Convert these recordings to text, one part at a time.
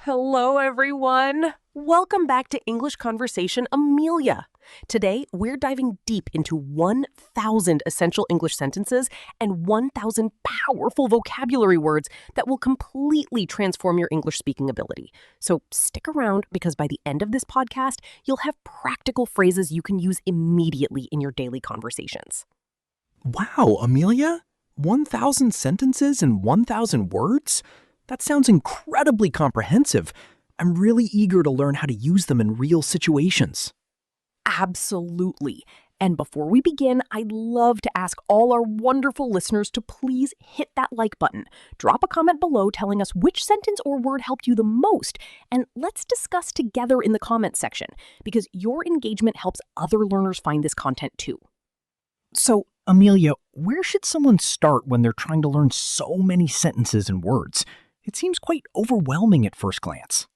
Hello, everyone. Welcome back to English Conversation Amelia. Today, we're diving deep into 1,000 essential English sentences and 1,000 powerful vocabulary words that will completely transform your English speaking ability. So stick around because by the end of this podcast, you'll have practical phrases you can use immediately in your daily conversations. Wow, Amelia? 1,000 sentences and 1,000 words? That sounds incredibly comprehensive. I'm really eager to learn how to use them in real situations. Absolutely. And before we begin, I'd love to ask all our wonderful listeners to please hit that like button. Drop a comment below telling us which sentence or word helped you the most. And let's discuss together in the comments section, because your engagement helps other learners find this content too. So, Amelia, where should someone start when they're trying to learn so many sentences and words? It seems quite overwhelming at first glance.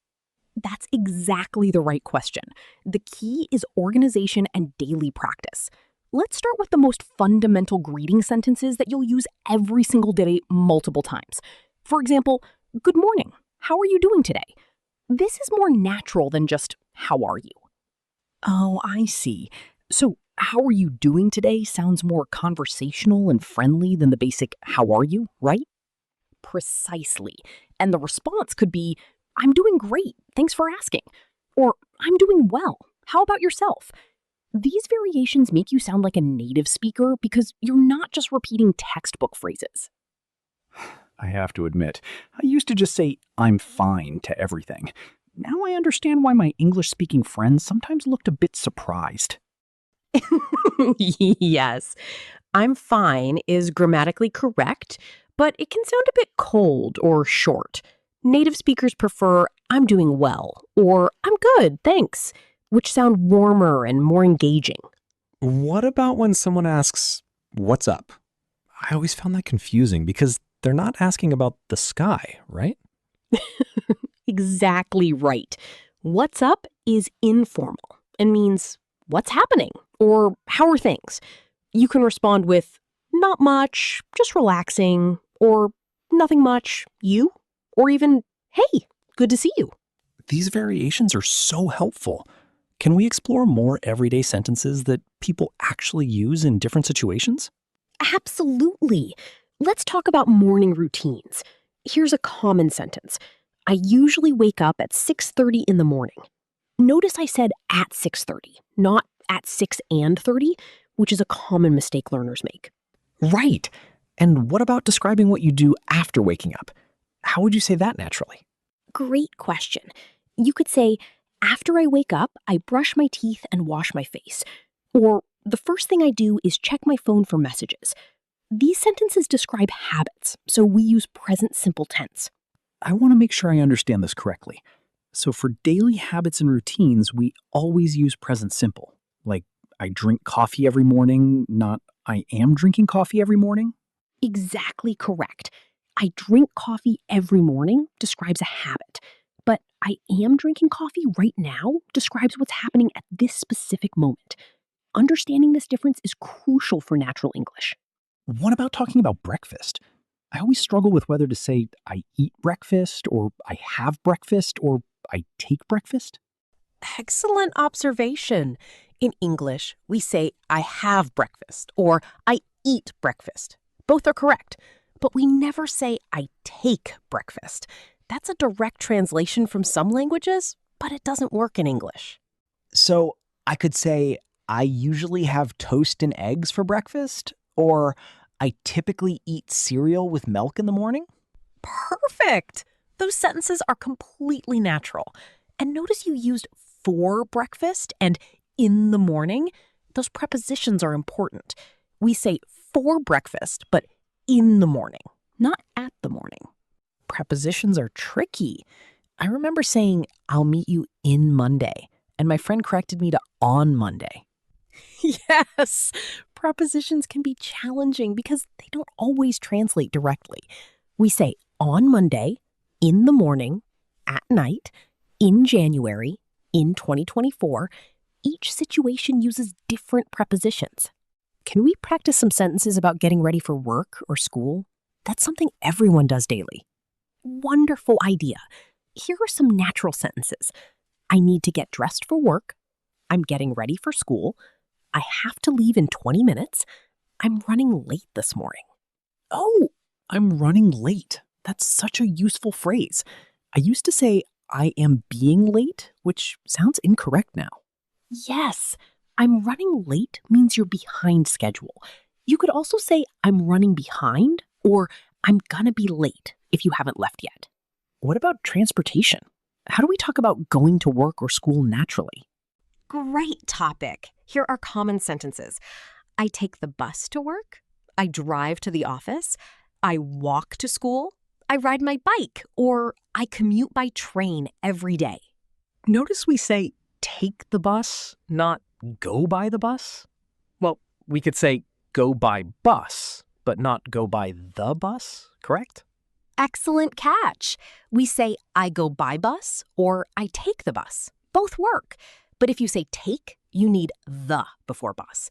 That's exactly the right question. The key is organization and daily practice. Let's start with the most fundamental greeting sentences that you'll use every single day multiple times. For example, good morning. How are you doing today? This is more natural than just, how are you? Oh, I see. So, how are you doing today sounds more conversational and friendly than the basic, how are you, right? Precisely. And the response could be, I'm doing great, thanks for asking. Or, I'm doing well, how about yourself? These variations make you sound like a native speaker because you're not just repeating textbook phrases. I have to admit, I used to just say, I'm fine to everything. Now I understand why my English-speaking friends sometimes looked a bit surprised. Yes, I'm fine is grammatically correct, but it can sound a bit cold or short. Native speakers prefer, I'm doing well, or I'm good, thanks, which sound warmer and more engaging. What about when someone asks, what's up? I always found that confusing because they're not asking about the sky, right? Exactly right. What's up is informal and means, what's happening? Or how are things? You can respond with, not much, just relaxing, or nothing much, you? Or even, hey, good to see you. These variations are so helpful. Can we explore more everyday sentences that people actually use in different situations? Absolutely. Let's talk about morning routines. Here's a common sentence. I usually wake up at 6:30 in the morning. Notice I said at 6:30, not at 6:30, which is a common mistake learners make. Right. And what about describing what you do after waking up? How would you say that naturally? Great question. You could say, after I wake up, I brush my teeth and wash my face. Or, the first thing I do is check my phone for messages. These sentences describe habits, so we use present simple tense. I want to make sure I understand this correctly. So for daily habits and routines, we always use present simple. Like, I drink coffee every morning, not I am drinking coffee every morning? Exactly correct. I drink coffee every morning describes a habit, but I am drinking coffee right now describes what's happening at this specific moment. Understanding this difference is crucial for natural English. What about talking about breakfast? I always struggle with whether to say I eat breakfast, or I have breakfast, or I take breakfast. Excellent observation. In English, we say I have breakfast or I eat breakfast. Both are correct, but we never say I take breakfast. That's a direct translation from some languages, but it doesn't work in English. So I could say I usually have toast and eggs for breakfast, or I typically eat cereal with milk in the morning. Perfect! Those sentences are completely natural. And notice you used for breakfast and in the morning. Those prepositions are important. We say for breakfast, but in the morning, not at the morning. Prepositions are tricky. I remember saying, I'll meet you in Monday, and my friend corrected me to on Monday. Yes, prepositions can be challenging because they don't always translate directly. We say on Monday, in the morning, at night, in January, in 2024. Each situation uses different prepositions. Can we practice some sentences about getting ready for work or school? That's something everyone does daily. Wonderful idea. Here are some natural sentences. I need to get dressed for work. I'm getting ready for school. I have to leave in 20 minutes. I'm running late this morning. Oh, I'm running late. That's such a useful phrase. I used to say I am being late, which sounds incorrect now. Yes, I'm running late means you're behind schedule. You could also say I'm running behind or I'm gonna be late if you haven't left yet. What about transportation? How do we talk about going to work or school naturally? Great topic. Here are common sentences. I take the bus to work. I drive to the office. I walk to school. I ride my bike, or I commute by train every day. Notice we say take the bus, not go by the bus. Well, we could say go by bus, but not go by the bus, correct? Excellent catch. We say I go by bus or I take the bus. Both work. But if you say take, you need the before bus.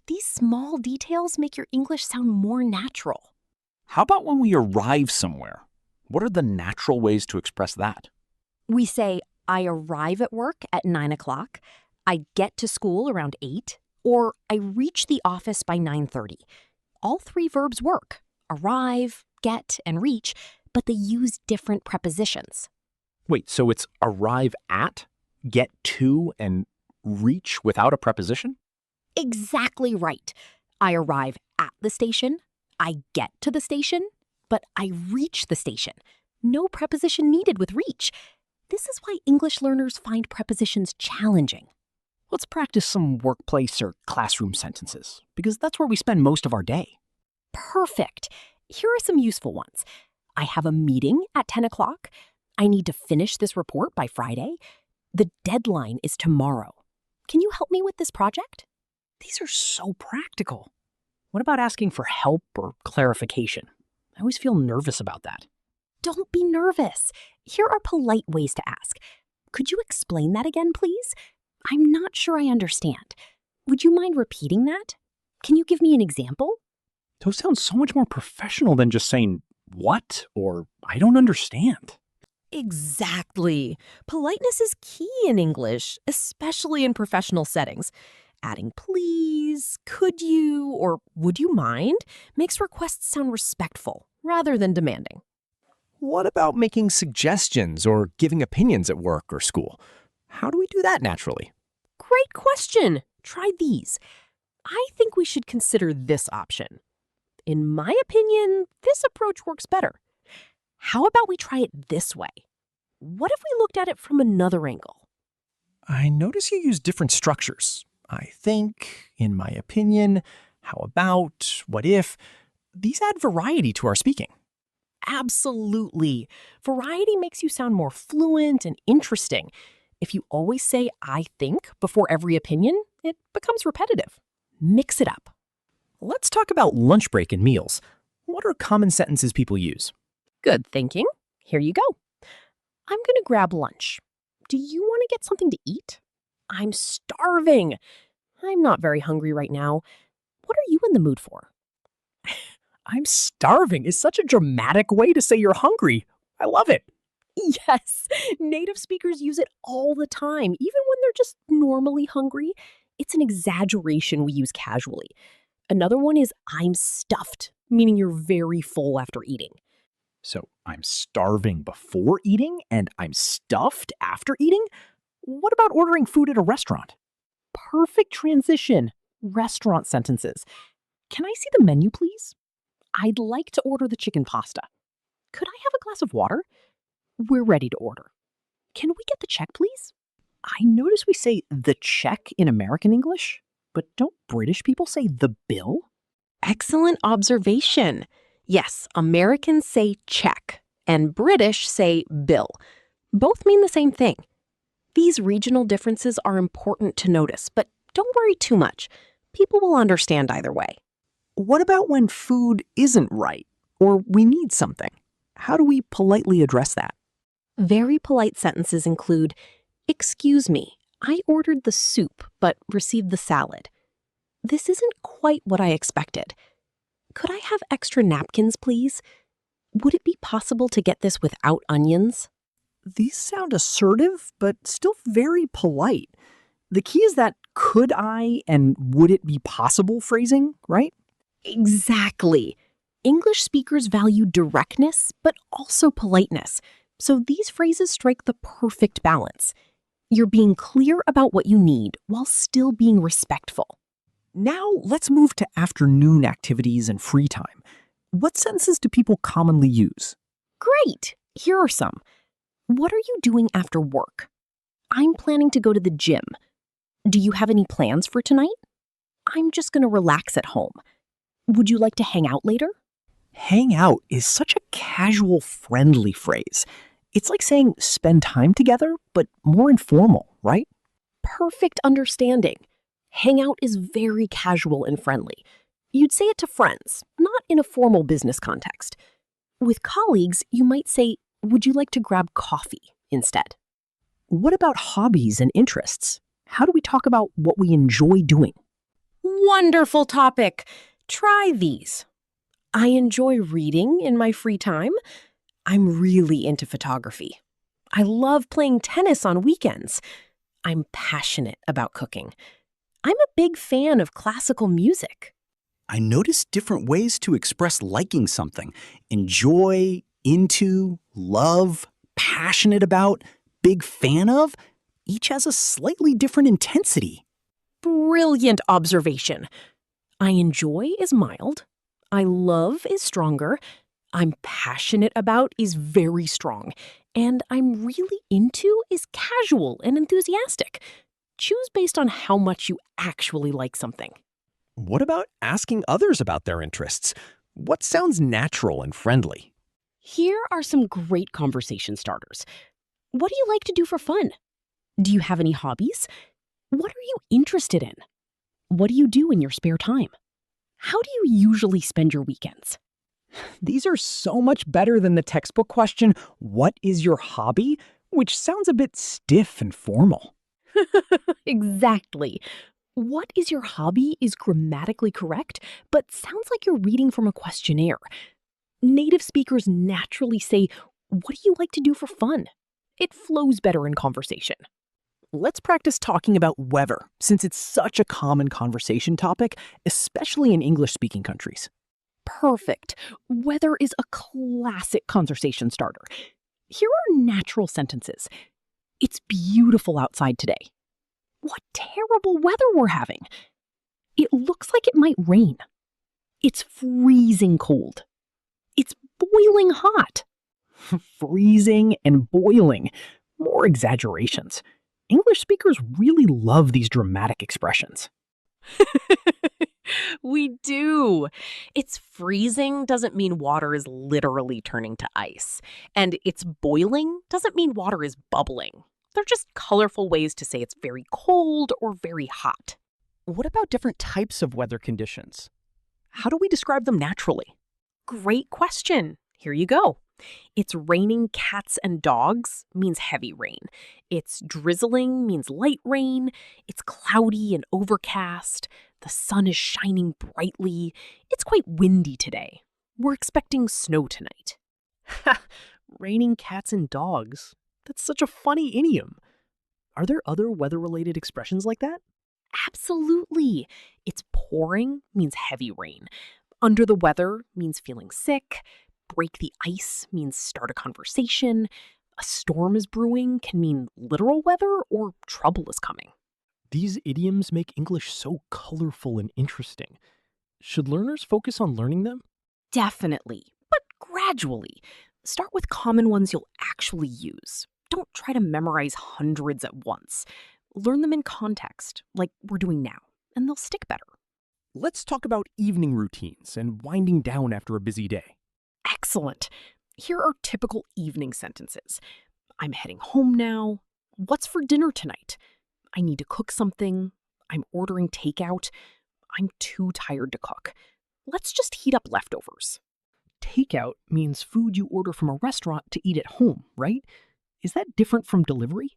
These small details make your English sound more natural. How about when we arrive somewhere? What are the natural ways to express that? We say I arrive at work at 9 o'clock, I get to school around 8, or I reach the office by 9:30. All three verbs work: arrive, get, and reach, but they use different prepositions. Wait, so it's arrive at, get to, and reach without a preposition? Exactly right. I arrive at the station, I get to the station, but I reach the station. No preposition needed with reach. This is why English learners find prepositions challenging. Let's practice some workplace or classroom sentences, because that's where we spend most of our day. Perfect. Here are some useful ones. I have a meeting at 10 o'clock. I need to finish this report by Friday. The deadline is tomorrow. Can you help me with this project? These are so practical. What about asking for help or clarification? I always feel nervous about that. Don't be nervous. Here are polite ways to ask. Could you explain that again, please? I'm not sure I understand. Would you mind repeating that? Can you give me an example? Those sound so much more professional than just saying, what? Or I don't understand. Exactly. Politeness is key in English, especially in professional settings. Adding please, could you, or would you mind makes requests sound respectful rather than demanding. What about making suggestions or giving opinions at work or school? How do we do that naturally? Great question. Try these. I think we should consider this option. In my opinion, this approach works better. How about we try it this way? What if we looked at it from another angle? I notice you use different structures. I think, in my opinion, how about, what if. These add variety to our speaking. Absolutely. Variety makes you sound more fluent and interesting. If you always say I think before every opinion, it becomes repetitive. Mix it up. Let's talk about lunch break and meals. What are common sentences people use? Good thinking. Here you go. I'm going to grab lunch. Do you want to get something to eat? I'm starving. I'm not very hungry right now. What are you in the mood for? I'm starving is such a dramatic way to say you're hungry. I love it. Yes, native speakers use it all the time, even when they're just normally hungry. It's an exaggeration we use casually. Another one is I'm stuffed, meaning you're very full after eating. So I'm starving before eating and I'm stuffed after eating? What about ordering food at a restaurant? Perfect transition. Restaurant sentences. Can I see the menu, please? I'd like to order the chicken pasta. Could I have a glass of water? We're ready to order. Can we get the check, please? I notice we say the check in American English, but don't British people say the bill? Excellent observation. Yes, Americans say check, and British say bill. Both mean the same thing. These regional differences are important to notice, but don't worry too much. People will understand either way. What about when food isn't right, or we need something? How do we politely address that? Very polite sentences include, excuse me, I ordered the soup but received the salad. This isn't quite what I expected. Could I have extra napkins, please? Would it be possible to get this without onions? These sound assertive, but still very polite. The key is that could I and would it be possible phrasing, right? Exactly. English speakers value directness, but also politeness. So these phrases strike the perfect balance. You're being clear about what you need while still being respectful. Now let's move to afternoon activities and free time. What sentences do people commonly use? Great! Here are some. What are you doing after work? I'm planning to go to the gym. Do you have any plans for tonight? I'm just going to relax at home. Would you like to hang out later? Hang out is such a casual, friendly phrase. It's like saying spend time together, but more informal, right? Perfect understanding. Hang out is very casual and friendly. You'd say it to friends, not in a formal business context. With colleagues, you might say, would you like to grab coffee instead? What about hobbies and interests? How do we talk about what we enjoy doing? Wonderful topic. Try these. I enjoy reading in my free time. I'm really into photography. I love playing tennis on weekends. I'm passionate about cooking. I'm a big fan of classical music. I notice different ways to express liking something. Enjoy, into, love, passionate about, big fan of. Each has a slightly different intensity. Brilliant observation. I enjoy is mild. I love is stronger. I'm passionate about is very strong. And I'm really into is casual and enthusiastic. Choose based on how much you actually like something. What about asking others about their interests? What sounds natural and friendly? Here are some great conversation starters. What do you like to do for fun? Do you have any hobbies? What are you interested in? What do you do in your spare time? How do you usually spend your weekends? These are so much better than the textbook question, what is your hobby? Which sounds a bit stiff and formal. Exactly. What is your hobby is grammatically correct, but sounds like you're reading from a questionnaire. Native speakers naturally say, what do you like to do for fun? It flows better in conversation. Let's practice talking about weather, since it's such a common conversation topic, especially in English-speaking countries. Perfect. Weather is a classic conversation starter. Here are natural sentences. It's beautiful outside today. What terrible weather we're having. It looks like it might rain. It's freezing cold. It's boiling hot. Freezing and boiling. More exaggerations. English speakers really love these dramatic expressions. We do. It's freezing doesn't mean water is literally turning to ice. And it's boiling doesn't mean water is bubbling. They're just colorful ways to say it's very cold or very hot. What about different types of weather conditions? How do we describe them naturally? Great question. Here you go. It's raining cats and dogs means heavy rain. It's drizzling means light rain. It's cloudy and overcast. The sun is shining brightly. It's quite windy today. We're expecting snow tonight. Raining cats and dogs. That's such a funny idiom. Are there other weather-related expressions like that? Absolutely. It's pouring means heavy rain. Under the weather means feeling sick. Break the ice means start a conversation. A storm is brewing can mean literal weather or trouble is coming. These idioms make English so colorful and interesting. Should learners focus on learning them? Definitely, but gradually. Start with common ones you'll actually use. Don't try to memorize hundreds at once. Learn them in context, like we're doing now, and they'll stick better. Let's talk about evening routines and winding down after a busy day. Excellent. Here are typical evening sentences. I'm heading home now. What's for dinner tonight? I need to cook something. I'm ordering takeout. I'm too tired to cook. Let's just heat up leftovers. Takeout means food you order from a restaurant to eat at home, right? Is that different from delivery?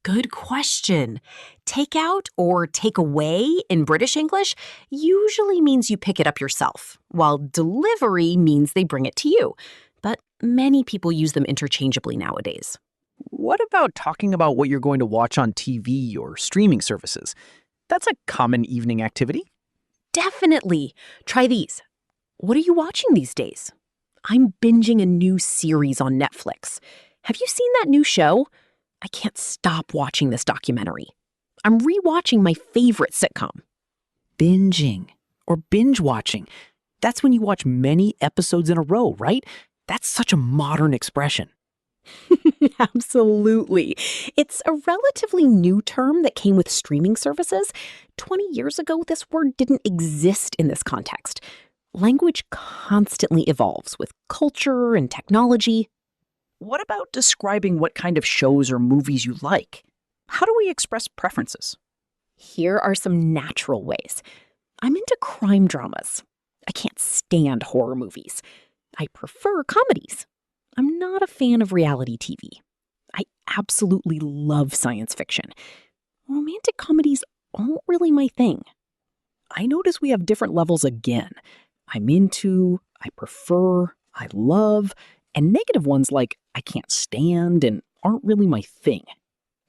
Good question. Takeout or takeaway in British English usually means you pick it up yourself, while delivery means they bring it to you. But many people use them interchangeably nowadays. What about talking about what you're going to watch on TV or streaming services? That's a common evening activity. Definitely. Try these. What are you watching these days? I'm binging a new series on Netflix. Have you seen that new show? I can't stop watching this documentary. I'm rewatching my favorite sitcom. Binging or binge-watching. That's when you watch many episodes in a row, right? That's such a modern expression. Absolutely. It's a relatively new term that came with streaming services. 20 years ago, this word didn't exist in this context. Language constantly evolves with culture and technology. What about describing what kind of shows or movies you like? How do we express preferences? Here are some natural ways. I'm into crime dramas. I can't stand horror movies. I prefer comedies. I'm not a fan of reality TV. I absolutely love science fiction. Romantic comedies aren't really my thing. I notice we have different levels again. I'm into, I prefer, I love, and negative ones like I can't stand and aren't really my thing.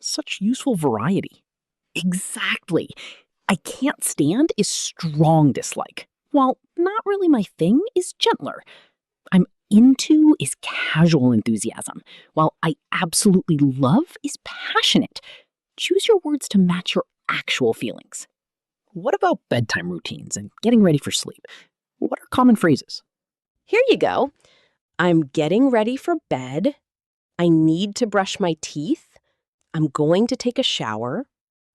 Such useful variety. Exactly. I can't stand is strong dislike, while not really my thing is gentler. I'm into is casual enthusiasm, while I absolutely love is passionate. Choose your words to match your actual feelings. What about bedtime routines and getting ready for sleep? What are common phrases? Here you go. I'm getting ready for bed. I need to brush my teeth. I'm going to take a shower.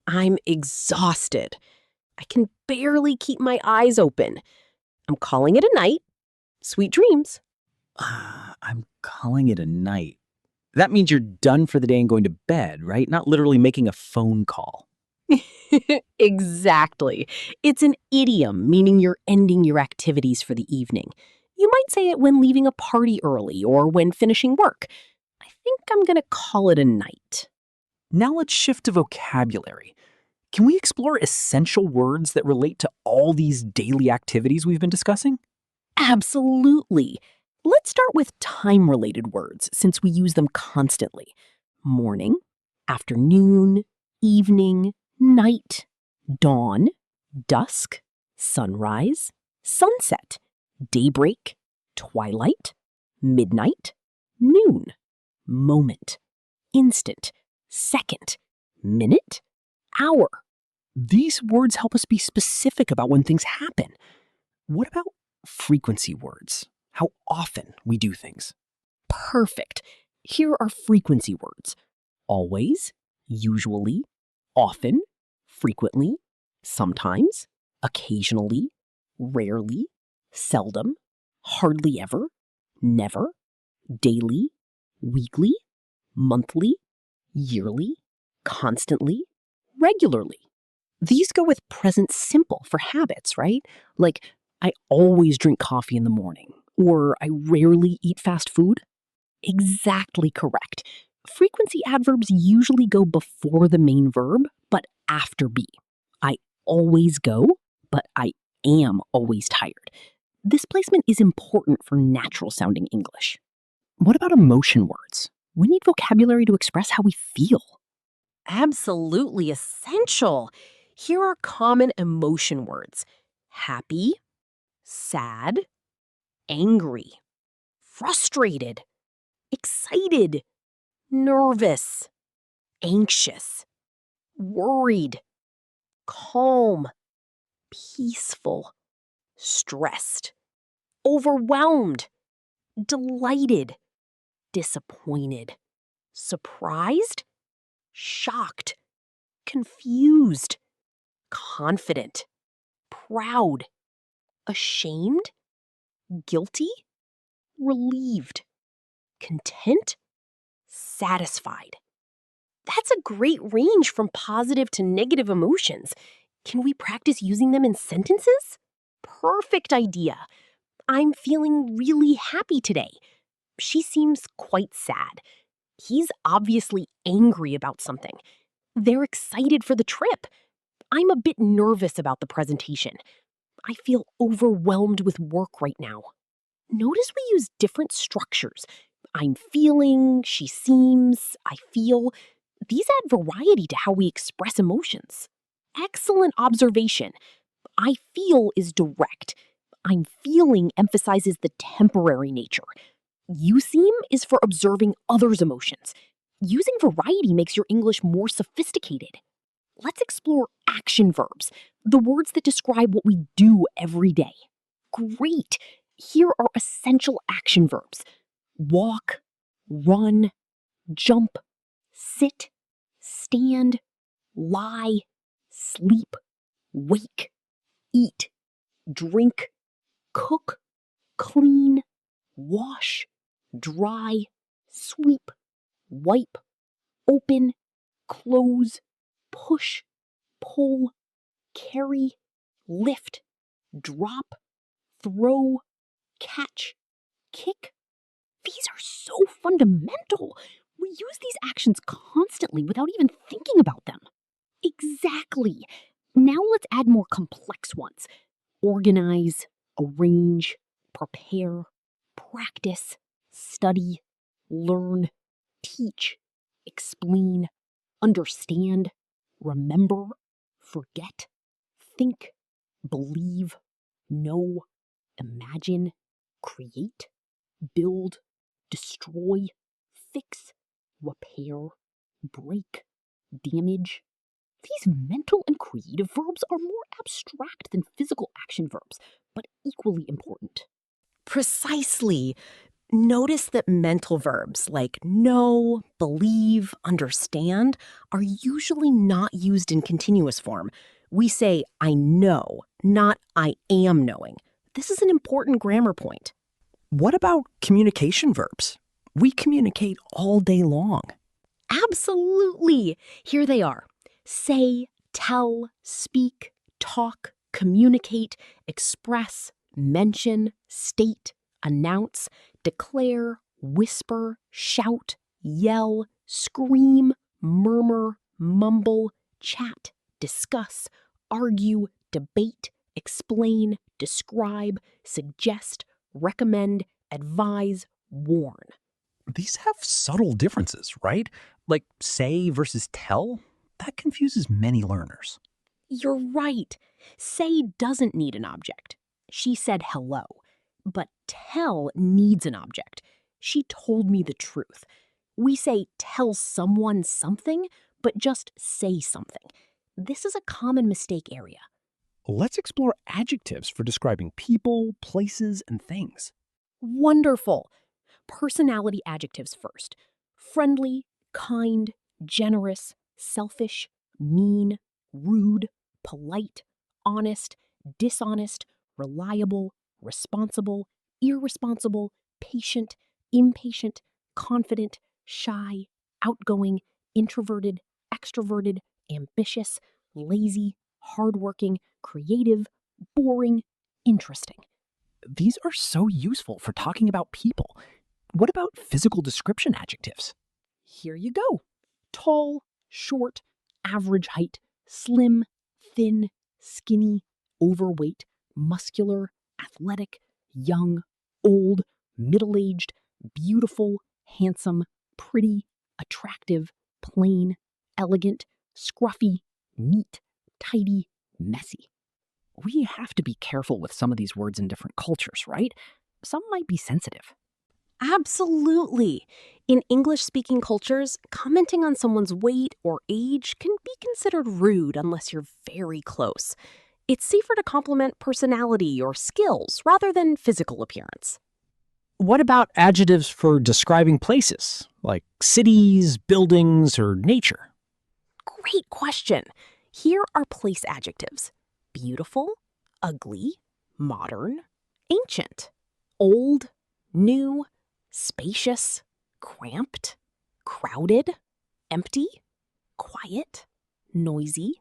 I'm exhausted. I can barely keep my eyes open. I'm calling it a night. Sweet dreams. I'm calling it a night. That means you're done for the day and going to bed, right? Not literally making a phone call. Exactly. It's an idiom, meaning you're ending your activities for the evening. You might say it when leaving a party early or when finishing work. I think I'm going to call it a night. Now let's shift to vocabulary. Can we explore essential words that relate to all these daily activities we've been discussing? Absolutely. Let's start with time-related words since we use them constantly. Morning, afternoon, evening, night, dawn, dusk, sunrise, sunset, daybreak, twilight, midnight, noon, moment, instant, second, minute, hour. These words help us be specific about when things happen. What about frequency words? How often we do things? Perfect. Here are frequency words. Always, usually, often, frequently, sometimes, occasionally, rarely, seldom, hardly ever, never, daily, weekly, monthly, yearly, constantly, regularly. These go with present simple for habits, right? Like, I always drink coffee in the morning, or I rarely eat fast food. Exactly correct. Frequency adverbs usually go before the main verb, but after be. I always go, but I am always tired. This placement is important for natural sounding English. What about emotion words? We need vocabulary to express how we feel. Absolutely essential. Here are common emotion words: happy, sad, angry, frustrated, excited, nervous, anxious, worried, calm, peaceful, stressed, overwhelmed, delighted, disappointed, surprised, shocked, confused, confident, proud, ashamed, guilty, relieved, content, satisfied. That's a great range from positive to negative emotions. Can we practice using them in sentences? Perfect idea. I'm feeling really happy today. She seems quite sad. He's obviously angry about something. They're excited for the trip. I'm a bit nervous about the presentation. I feel overwhelmed with work right now. Notice we use different structures. I'm feeling, she seems, I feel. These add variety to how we express emotions. Excellent observation. I feel is direct. I'm feeling emphasizes the temporary nature. You seem is for observing others' emotions. Using variety makes your English more sophisticated. Let's explore action verbs, the words that describe what we do every day. Great! Here are essential action verbs: walk, run, jump, sit, stand, lie, sleep, wake, eat, drink, cook, clean, wash, dry, sweep, wipe, open, close, push, pull, carry, lift, drop, throw, catch, kick. These are so fundamental. We use these actions constantly without even thinking about them. Exactly. Now let's add more complex ones. Organize, arrange, prepare, practice, study, learn, teach, explain, understand, remember, forget, think, believe, know, imagine, create, build, destroy, fix, repair, break, damage. These mental and creative verbs are more abstract than physical action verbs, but equally important. Precisely. Notice that mental verbs like know, believe, understand are usually not used in continuous form. We say, I know, not I am knowing. This is an important grammar point. What about communication verbs? We communicate all day long. Absolutely. Here they are. Say, tell, speak, talk, communicate, express, mention, state, announce, declare, whisper, shout, yell, scream, murmur, mumble, chat, discuss, argue, debate, explain, describe, suggest, recommend, advise, warn. These have subtle differences, right? Like say versus tell. That confuses many learners. You're right. Say doesn't need an object. She said hello. But tell needs an object. She told me the truth. We say tell someone something, but just say something. This is a common mistake area. Let's explore adjectives for describing people, places, and things. Wonderful. Personality adjectives first. Friendly, kind, generous, selfish, mean, rude, polite, honest, dishonest, reliable, responsible, irresponsible, patient, impatient, confident, shy, outgoing, introverted, extroverted, ambitious, lazy, hardworking, creative, boring, interesting. These are so useful for talking about people. What about physical description adjectives? Here you go. Tall, short, average height, slim, thin, skinny, overweight, muscular, athletic, young, old, middle-aged, beautiful, handsome, pretty, attractive, plain, elegant, scruffy, neat, tidy, messy. We have to be careful with some of these words in different cultures, right? Some might be sensitive. Absolutely. In English-speaking cultures, commenting on someone's weight or age can be considered rude unless you're very close. It's safer to compliment personality or skills rather than physical appearance. What about adjectives for describing places, like cities, buildings, or nature? Great question. Here are place adjectives: beautiful, ugly, modern, ancient, old, new, spacious, cramped, crowded, empty, quiet, noisy,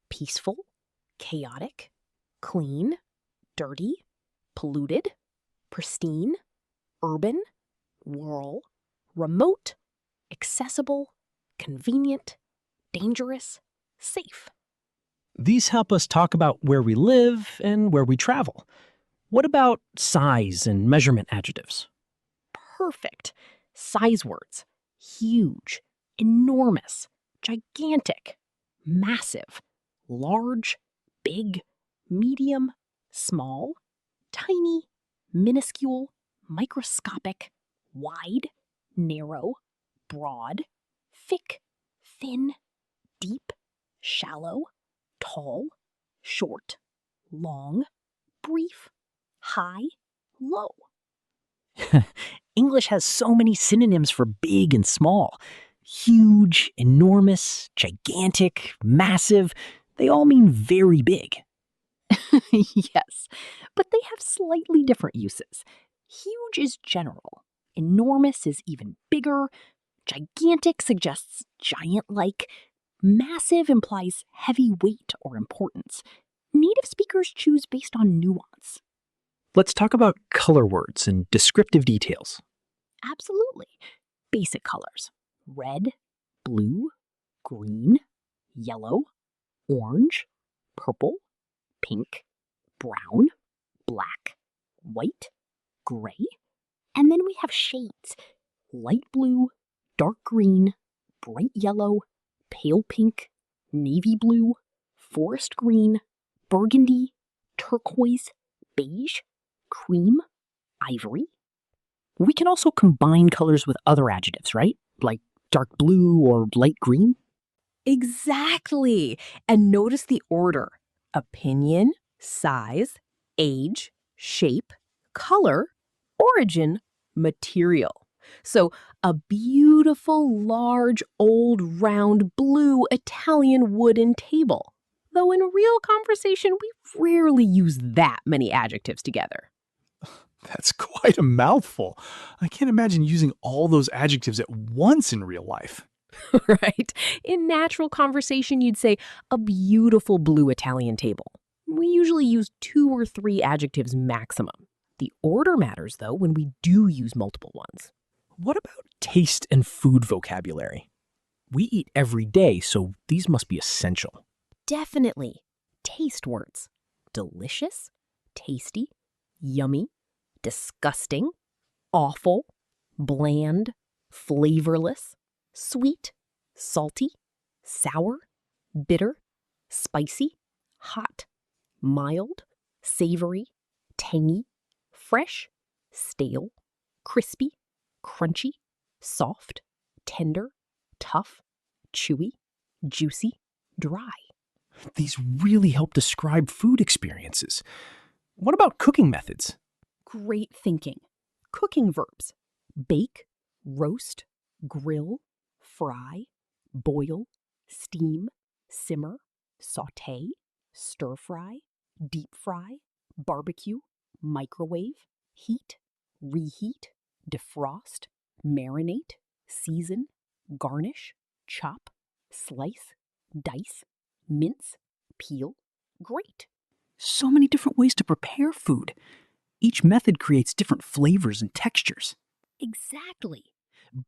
peaceful, chaotic, clean, dirty, polluted, pristine, urban, rural, remote, accessible, convenient, dangerous, safe. These help us talk about where we live and where we travel. What about size and measurement adjectives? Perfect. Size words: huge, enormous, gigantic, massive, large, big, medium, small, tiny, minuscule, microscopic, wide, narrow, broad, thick, thin, deep, shallow, tall, short, long, brief, high, low. English has so many synonyms for big and small. Huge, enormous, gigantic, massive. They all mean very big. Yes, but they have slightly different uses. Huge is general. Enormous is even bigger. Gigantic suggests giant-like. Massive implies heavy weight or importance. Native speakers choose based on nuance. Let's talk about color words and descriptive details. Absolutely. Basic colors: red, blue, green, yellow, orange, purple, pink, brown, black, white, gray. And then we have shades: light blue, dark green, bright yellow, pale pink, navy blue, forest green, burgundy, turquoise, beige, cream, ivory. We can also combine colors with other adjectives, right? Like dark blue or light green. Exactly. And notice the order: opinion, size, age, shape, color, origin, material. So a beautiful, large, old, round, blue Italian wooden table. Though in real conversation, we rarely use that many adjectives together. That's quite a mouthful. I can't imagine using all those adjectives at once in real life. Right? In natural conversation, you'd say a beautiful blue Italian table. We usually use 2 or 3 adjectives maximum. The order matters, though, when we do use multiple ones. What about taste and food vocabulary? We eat every day, so these must be essential. Definitely. Taste words: delicious, tasty, yummy, disgusting, awful, bland, flavorless, sweet, salty, sour, bitter, spicy, hot, mild, savory, tangy, fresh, stale, crispy, crunchy, soft, tender, tough, chewy, juicy, dry. These really help describe food experiences. What about cooking methods? Great thinking. Cooking verbs: bake, roast, grill, fry, boil, steam, simmer, saute, stir fry, deep fry, barbecue, microwave, heat, reheat, defrost, marinate, season, garnish, chop, slice, dice, mince, peel, grate. So many different ways to prepare food. Each method creates different flavors and textures. Exactly.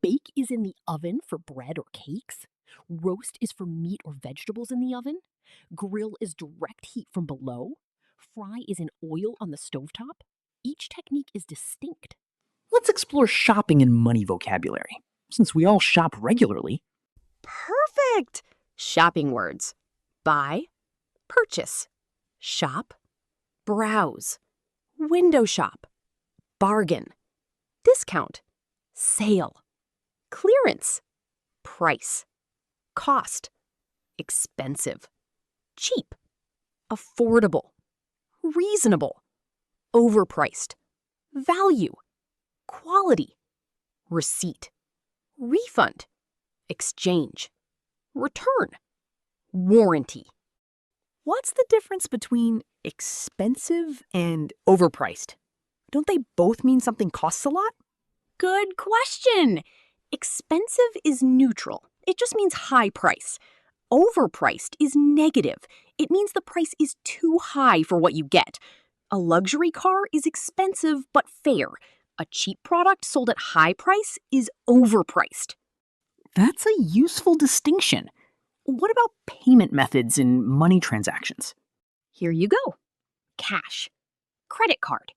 Bake is in the oven for bread or cakes. Roast is for meat or vegetables in the oven. Grill is direct heat from below. Fry is in oil on the stovetop. Each technique is distinct. Let's explore shopping and money vocabulary. Since we all shop regularly, Perfect! Shopping words: buy, purchase, shop, browse, window shop, bargain, discount, sale, clearance, price, cost, expensive, cheap, affordable, reasonable, overpriced, value, quality, receipt, refund, exchange, return, warranty. What's the difference between expensive and overpriced? Don't they both mean something costs a lot? Good question. Expensive is neutral. It just means high price. Overpriced is negative. It means the price is too high for what you get. A luxury car is expensive but fair. A cheap product sold at high price is overpriced. that's a useful distinction. What about payment methods in money transactions? Here you go. Cash, credit card,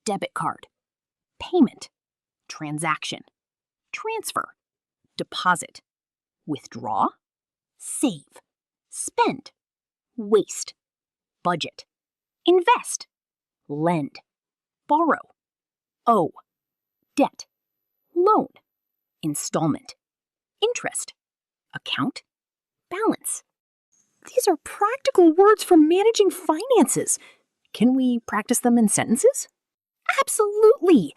debit card, payment, transaction, transfer, deposit, withdraw, save, spend, waste, budget, invest, lend, borrow, owe, debt, loan, installment, interest, account, balance. These are practical words for managing finances. Can we practice them in sentences? Absolutely.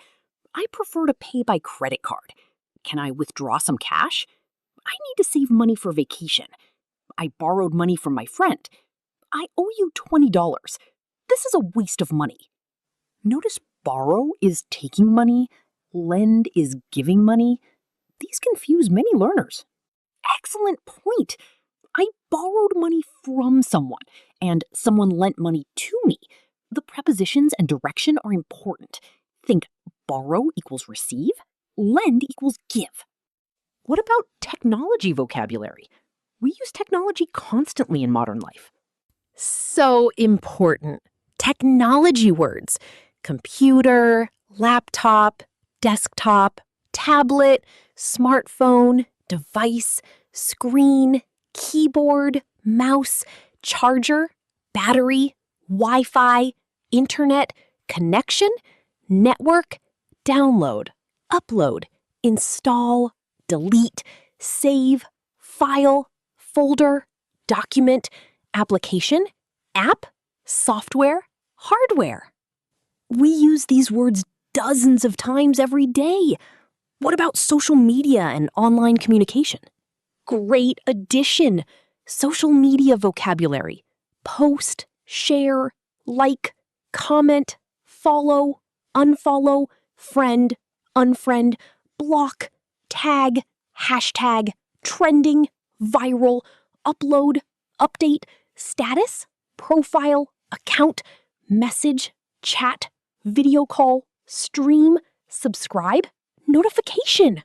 I prefer to pay by credit card. Can I withdraw some cash? I need to save money for vacation. I borrowed money from my friend. I owe you $20. This is a waste of money. Notice borrow is taking money, lend is giving money. These confuse many learners. Excellent point. I borrowed money from someone, and someone lent money to me. The prepositions and direction are important. Think borrow equals receive, lend equals give. What about technology vocabulary? We use technology constantly in modern life. So important. Technology words. Computer, laptop, desktop, tablet, smartphone, device, screen, keyboard, mouse, charger, battery, Wi-Fi, internet, connection, network, download, upload, install, delete, save, file, folder, document, application, app, software, hardware. We use these words dozens of times every day. What about social media and online communication? Great addition. Social media vocabulary. Post, share, like, comment, follow, unfollow, friend, unfriend, block, tag, hashtag, trending, viral, upload, update, status, profile, account, message, chat, video call, stream, subscribe, notification.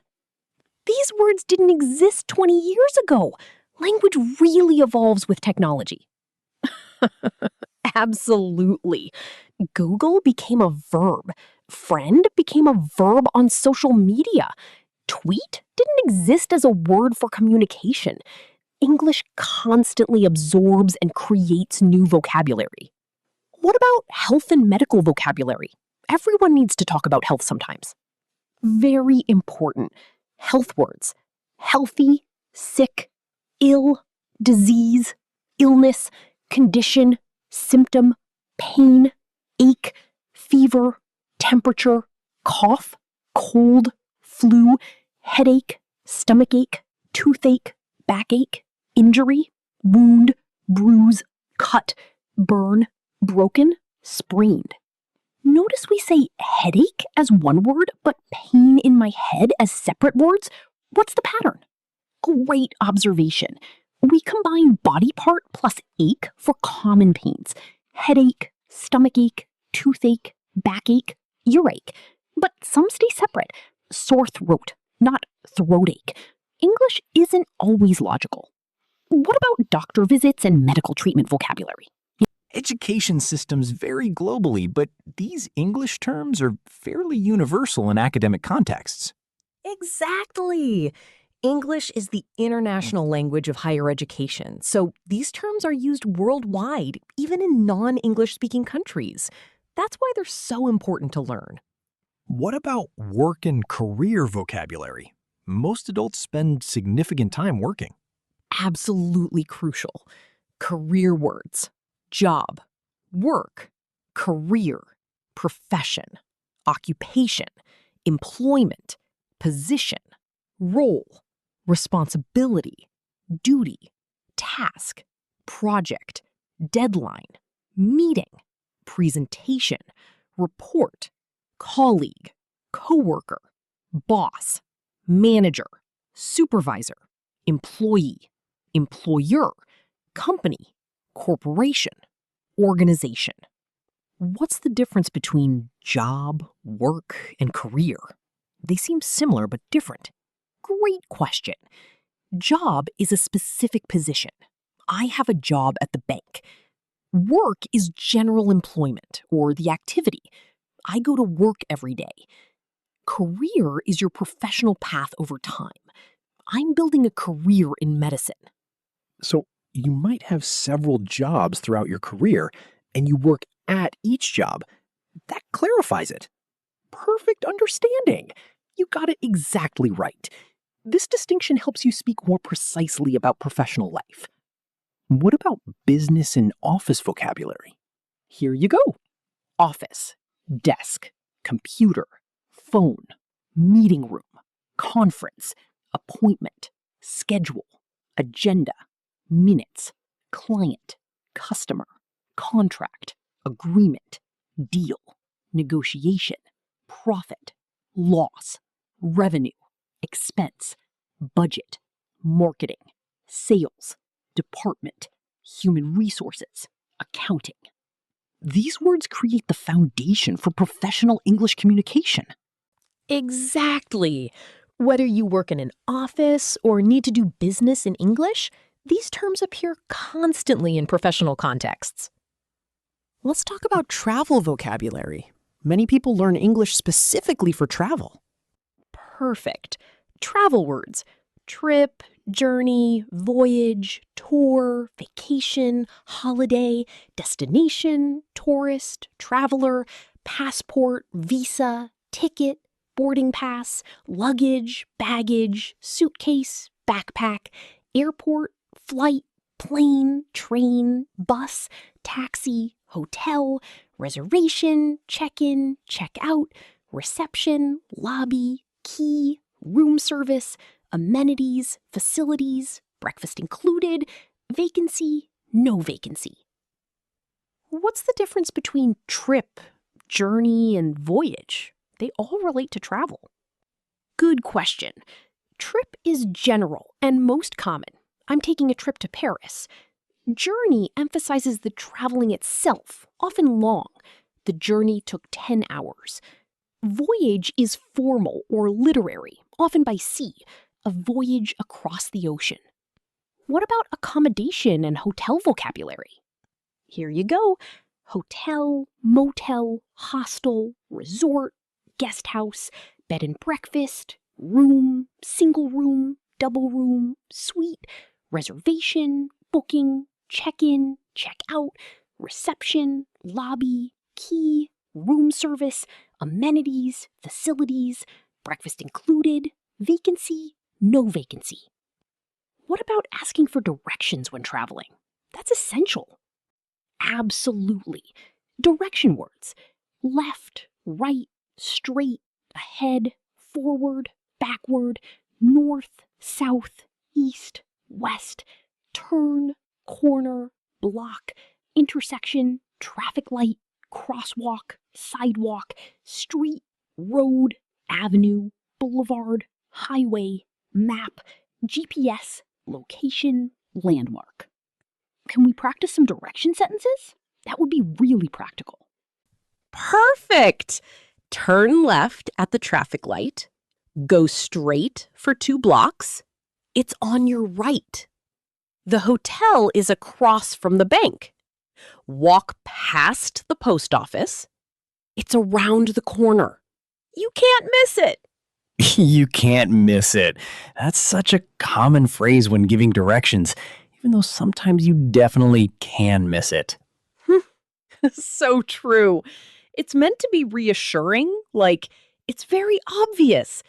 These words didn't exist 20 years ago. Language really evolves with technology. Absolutely. Google became a verb. Friend became a verb on social media. Tweet didn't exist as a word for communication. English constantly absorbs and creates new vocabulary. What about health and medical vocabulary? Everyone needs to talk about health sometimes. Very important. Health words. Healthy, sick, ill, disease, illness, condition, symptom, pain, ache, fever, temperature, cough, cold, flu, headache, stomachache, toothache, backache, injury, wound, bruise, cut, burn, broken, sprained. Notice we say headache as one word, but pain in my head as separate words. What's the pattern? Great observation. We combine body part plus ache for common pains. Headache, stomachache, toothache, backache, earache. But some stay separate. Sore throat, not throat ache. English isn't always logical. What about doctor visits and medical treatment vocabulary? Education systems vary globally, but these English terms are fairly universal in academic contexts. Exactly. English is the international language of higher education, so these terms are used worldwide, even in non-English speaking countries. That's why they're so important to learn. What about work and career vocabulary? Most adults spend significant time working. Absolutely crucial. Career words. Job, work, career, profession, occupation, employment, position, role, responsibility, duty, task, project, deadline, meeting, presentation, report, colleague, coworker, boss, manager, supervisor, employee, employer, company, corporation, organization. What's the difference between job, work, and career? They seem similar but different. Great question. Job is a specific position. I have a job at the bank. Work is general employment or the activity. I go to work every day. Career is your professional path over time. I'm building a career in medicine. So you might have several jobs throughout your career, and you work at each job. That clarifies it. Perfect understanding. You got it exactly right. This distinction helps you speak more precisely about professional life. What about business and office vocabulary? Here you go. Office, desk, computer, phone, meeting room, conference, appointment, schedule, agenda, minutes, client, customer, contract, agreement, deal, negotiation, profit, loss, revenue, expense, budget, marketing, sales, department, human resources, accounting. These words create the foundation for professional English communication. Exactly. Whether you work in an office or need to do business in English, these terms appear constantly in professional contexts. Let's talk about travel vocabulary. Many people learn English specifically for travel. Perfect. Travel words. Trip, journey, voyage, tour, vacation, holiday, destination, tourist, traveler, passport, visa, ticket, boarding pass, luggage, baggage, suitcase, backpack, airport, flight, plane, train, bus, taxi, hotel, reservation, check-in, check-out, reception, lobby, key, room service, amenities, facilities, breakfast included, vacancy, no vacancy. What's the difference between trip, journey, and voyage? They all relate to travel. Good question. Trip is general and most common. I'm taking a trip to Paris. Journey emphasizes the traveling itself, often long. The journey took 10 hours. Voyage is formal or literary, often by sea, a voyage across the ocean. What about accommodation and hotel vocabulary? Here you go. Hotel, motel, hostel, resort, guest house, bed and breakfast, room, single room, double room, suite, reservation, booking, check-in, check-out, reception, lobby, key, room service, amenities, facilities, breakfast included, vacancy, no vacancy. What about asking for directions when traveling? That's essential. Absolutely. Direction words. Left, right, straight, ahead, forward, backward, north, south, east, west, turn, corner, block, intersection, traffic light, crosswalk, sidewalk, street, road, avenue, boulevard, highway, map, GPS, location, landmark. Can we practice some direction sentences? That would be really practical. Perfect! Turn left at the traffic light. Go straight for 2 blocks. It's on your right. The hotel is across from the bank. Walk past the post office. It's around the corner. You can't miss it. You can't miss it. That's such a common phrase when giving directions, even though sometimes you definitely can miss it. So true. It's meant to be reassuring, like, it's very obvious.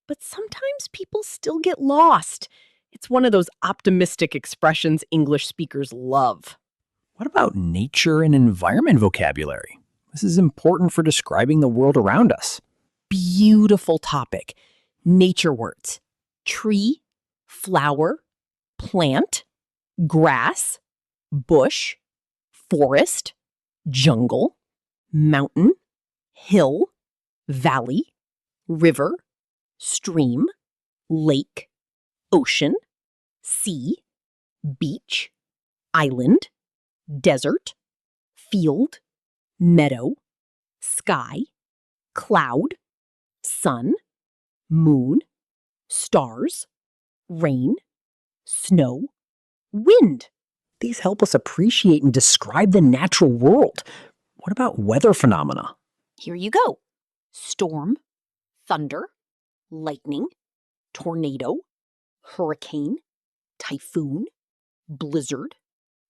But sometimes people still get lost. It's one of those optimistic expressions English speakers love. What about nature and environment vocabulary? This is important for describing the world around us. Beautiful topic. Nature words. Tree, flower, plant, grass, bush, forest, jungle, mountain, hill, valley, river, stream, lake, ocean, sea, beach, island, desert, field, meadow, sky, cloud, sun, moon, stars, rain, snow, wind. These help us appreciate and describe the natural world. What about weather phenomena? Here you go. Storm, thunder, lightning, tornado, hurricane, typhoon, blizzard,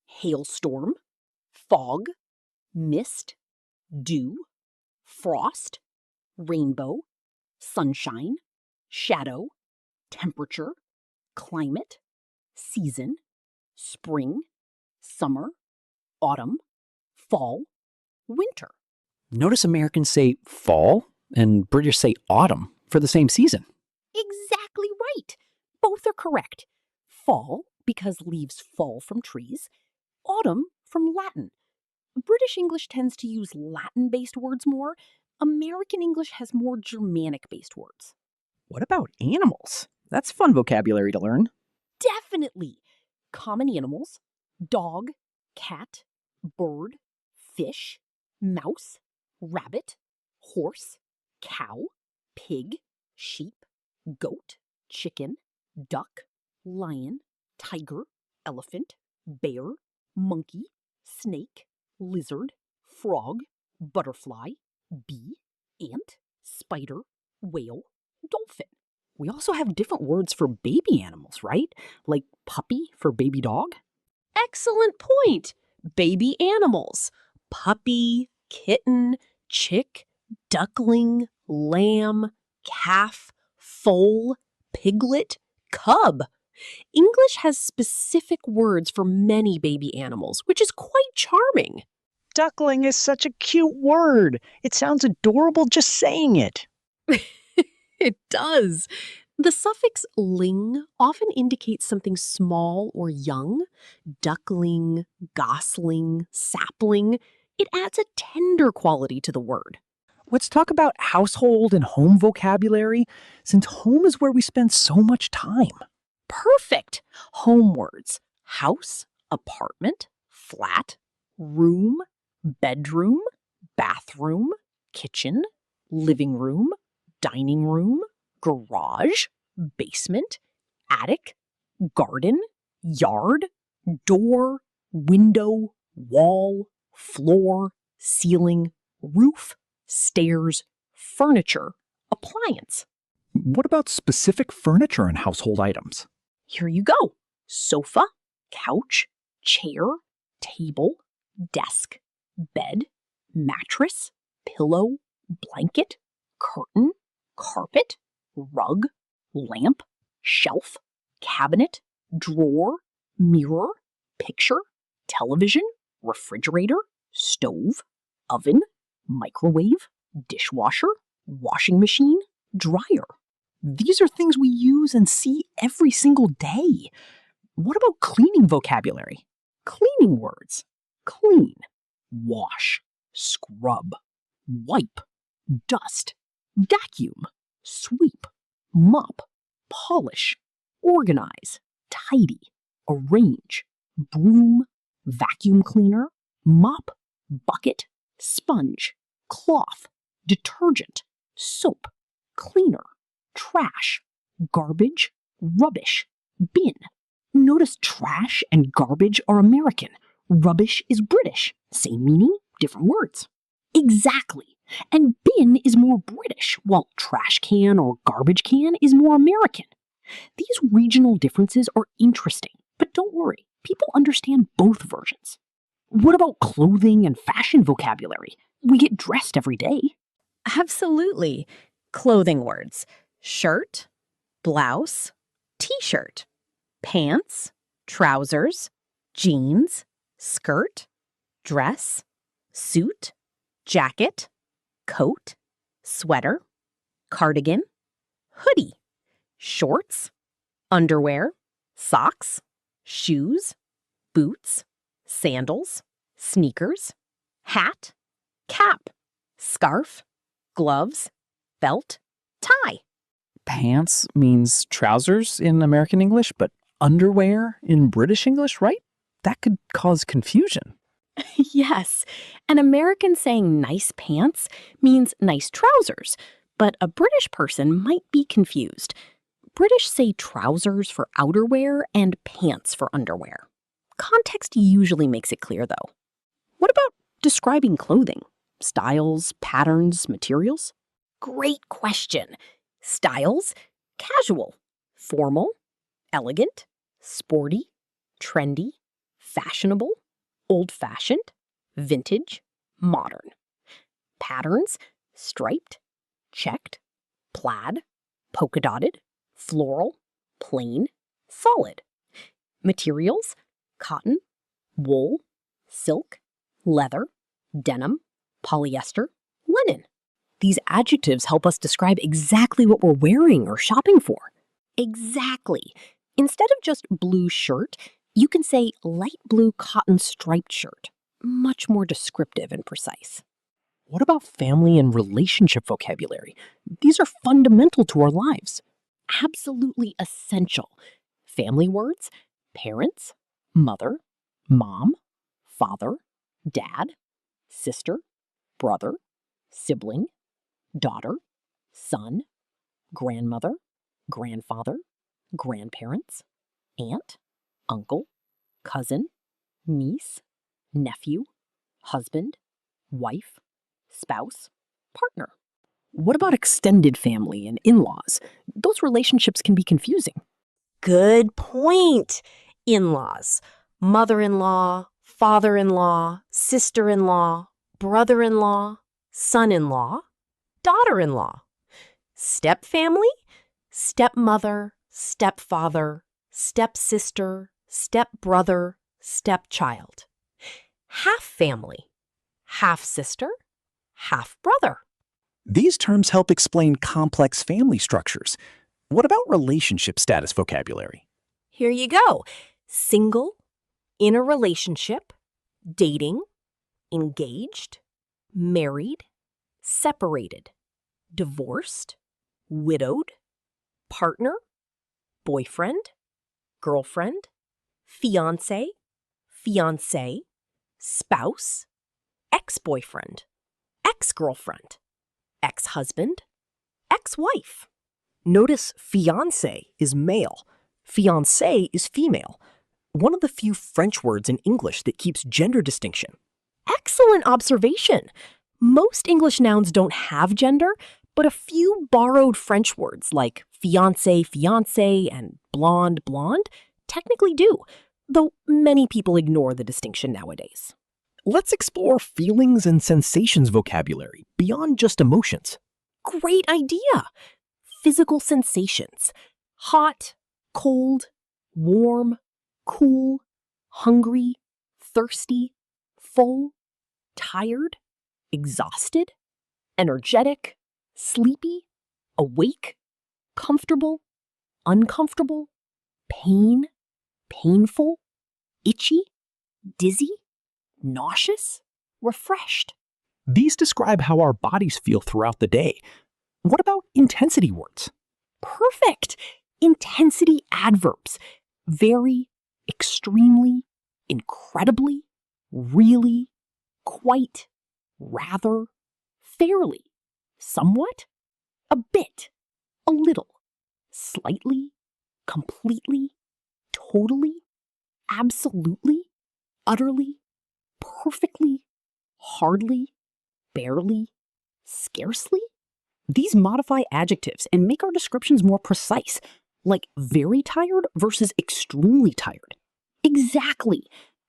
hailstorm, fog, mist, dew, frost, rainbow, sunshine, shadow, temperature, climate, season, spring, summer, autumn, fall, winter. Notice Americans say fall and British say autumn for the same season. Exactly right. Both are correct. Fall, because leaves fall from trees. Autumn, from Latin. British English tends to use Latin-based words more. American English has more Germanic-based words. What about animals? That's fun vocabulary to learn. Definitely. Common animals: dog, cat, bird, fish, mouse, rabbit, horse, cow, pig, sheep, goat, chicken, duck, lion, tiger, elephant, bear, monkey, snake, lizard, frog, butterfly, bee, ant, spider, whale, dolphin. We also have different words for baby animals, right? Like puppy for baby dog. Excellent point. Baby animals. Puppy, kitten, chick, duckling, lamb, calf, foal, piglet, cub. English has specific words for many baby animals, which is quite charming. Duckling is such a cute word. It sounds adorable just saying it. It does. The suffix ling often indicates something small or young. Duckling, gosling, sapling. It adds a tender quality to the word. Let's talk about household and home vocabulary, since home is where we spend so much time. Perfect. Home words: house, apartment, flat, room, bedroom, bathroom, kitchen, living room, dining room, garage, basement, attic, garden, yard, door, window, wall, floor, ceiling, roof, stairs, furniture, appliance. What about specific furniture and household items? Here you go. Sofa, couch, chair, table, desk, bed, mattress, pillow, blanket, curtain, carpet, rug, lamp, shelf, cabinet, drawer, mirror, picture, television, refrigerator, stove, oven, microwave, dishwasher, washing machine, dryer. These are things we use and see every single day. What about cleaning vocabulary? Cleaning words: clean, wash, scrub, wipe, dust, vacuum, sweep, mop, polish, organize, tidy, arrange, broom, vacuum cleaner, mop, bucket, sponge, cloth, detergent, soap, cleaner, trash, garbage, rubbish, bin. Notice trash and garbage are American. Rubbish is British. Same meaning, different words. Exactly. And bin is more British, while trash can or garbage can is more American. These regional differences are interesting, but don't worry, people understand both versions. What about clothing and fashion vocabulary? We get dressed every day. Absolutely. Clothing words: shirt, blouse, t-shirt, pants, trousers, jeans, skirt, dress, suit, jacket, coat, sweater, cardigan, hoodie, shorts, underwear, socks, shoes, boots, sandals, sneakers, hat, cap, scarf, gloves, belt, tie. Pants means trousers in American English, but underwear in British English, right? That could cause confusion. Yes, an American saying nice pants means nice trousers, but a British person might be confused. British say trousers for outerwear and pants for underwear. Context usually makes it clear, though. What about describing clothing? Styles, patterns, materials? Great question. Styles: casual, formal, elegant, sporty, trendy, fashionable, old-fashioned, vintage, modern. Patterns: striped, checked, plaid, polka-dotted, floral, plain, solid. Materials: cotton, wool, silk, leather, denim, polyester, linen. These adjectives help us describe exactly what we're wearing or shopping for. Exactly. Instead of just blue shirt, you can say light blue cotton striped shirt. Much more descriptive and precise. What about family and relationship vocabulary? These are fundamental to our lives. Absolutely essential. Family words: parents, mother, mom, father, dad, sister, brother, sibling, daughter, son, grandmother, grandfather, grandparents, aunt, uncle, cousin, niece, nephew, husband, wife, spouse, partner. What about extended family and in-laws? Those relationships can be confusing. Good point. In-laws. Mother-in-law, father-in-law, sister-in-law, brother-in-law, son-in-law, daughter-in-law. Step-family, stepmother, stepfather, stepsister, stepbrother, stepchild. Half-family, half-sister, half-brother. These terms help explain complex family structures. What about relationship status vocabulary? Here you go. Single, in a relationship, dating, engaged, married, separated, divorced, widowed, partner, boyfriend, girlfriend, fiancé, fiancée, spouse, ex-boyfriend, ex-girlfriend, ex-husband, ex-wife. Notice fiancé is male, fiancée is female. One of the few French words in English that keeps gender distinction. Excellent observation. Most English nouns don't have gender, but a few borrowed French words like fiancé, fiancée, and blonde, blonde technically do, though many people ignore the distinction nowadays. Let's explore feelings and sensations vocabulary beyond just emotions. Great idea. Physical sensations: hot, cold, warm, cool, hungry, thirsty, full, tired, exhausted, energetic, sleepy, awake, comfortable, uncomfortable, pain, painful, itchy, dizzy, nauseous, refreshed. These describe how our bodies feel throughout the day. What about intensity words? Perfect. Intensity adverbs: very, extremely, incredibly, really, quite, rather, fairly, somewhat, a bit, a little, slightly, completely, totally, absolutely, utterly, perfectly, hardly, barely, scarcely. These modify adjectives and make our descriptions more precise, like very tired versus extremely tired. Exactly.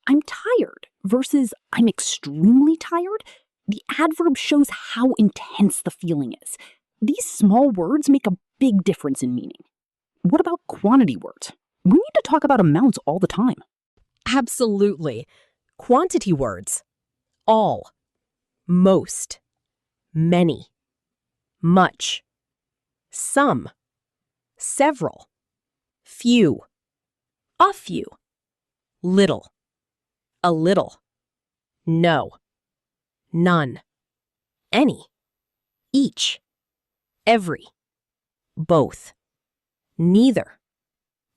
I'm tired versus I'm extremely tired. The adverb shows how intense the feeling is. These small words make a big difference in meaning. What about quantity words? We need to talk about amounts all the time. Absolutely. Quantity words: all, most, many, much, some, several, few, a few, little, a little, no, none, any, each, every, both, neither,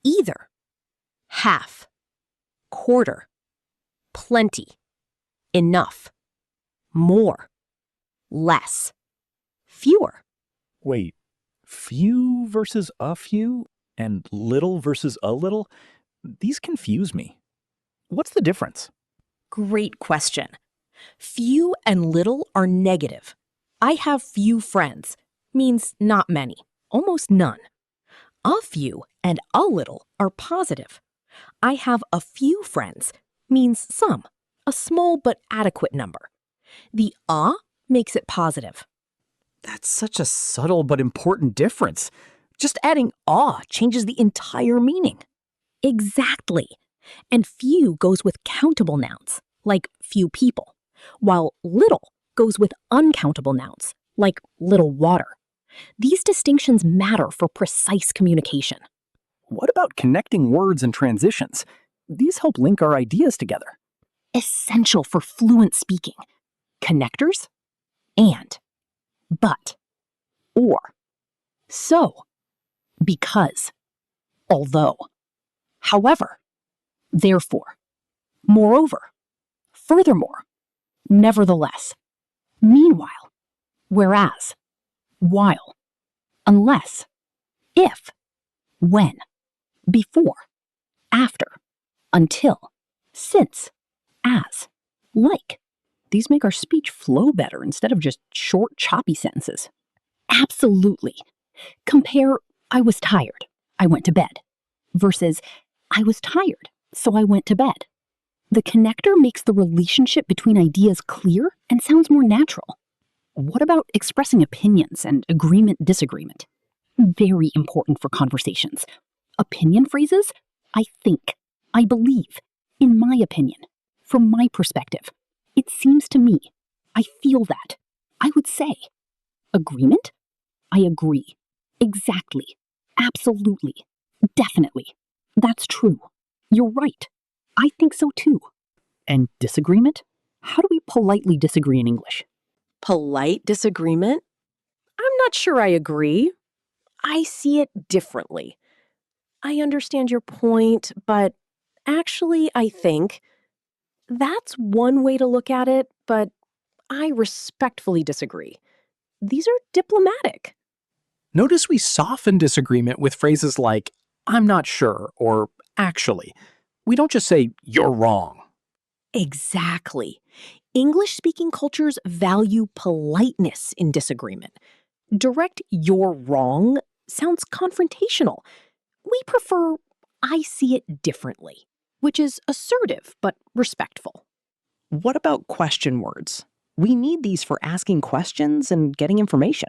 either, half, quarter, plenty, enough, more, less, fewer. Wait, few versus a few and little versus a little? These confuse me. What's the difference? Great question. Few and little are negative. I have few friends, means not many, almost none. A few and a little are positive. I have a few friends means some, a small but adequate number. The makes it positive. That's such a subtle but important difference. Just adding changes the entire meaning. Exactly. And few goes with countable nouns, like few people, while little goes with uncountable nouns, like little water. These distinctions matter for precise communication. What about connecting words and transitions? These help link our ideas together. Essential for fluent speaking. Connectors, and, but, or, so, because, although, however, therefore, moreover, furthermore, nevertheless, meanwhile, whereas, while, unless, if, when, before, after, until, since, as, like. These make our speech flow better instead of just short, choppy sentences. Absolutely. Compare, I was tired, I went to bed, versus, I was tired, so I went to bed. The connector makes the relationship between ideas clear and sounds more natural. What about expressing opinions and agreement-disagreement? Very important for conversations. Opinion phrases, I think, I believe, in my opinion, from my perspective. It seems to me, I feel that, I would say. Agreement? I agree. Exactly. Absolutely. Definitely. That's true. You're right. I think so too. And disagreement? How do we politely disagree in English? Polite disagreement? I'm not sure I agree. I see it differently. I understand your point, but actually, I think that's one way to look at it, but I respectfully disagree. These are diplomatic. Notice we soften disagreement with phrases like, I'm not sure, or actually. We don't just say, you're wrong. Exactly. English-speaking cultures value politeness in disagreement. Direct "you're wrong" sounds confrontational. We prefer "I see it differently," which is assertive but respectful. What about question words? We need these for asking questions and getting information.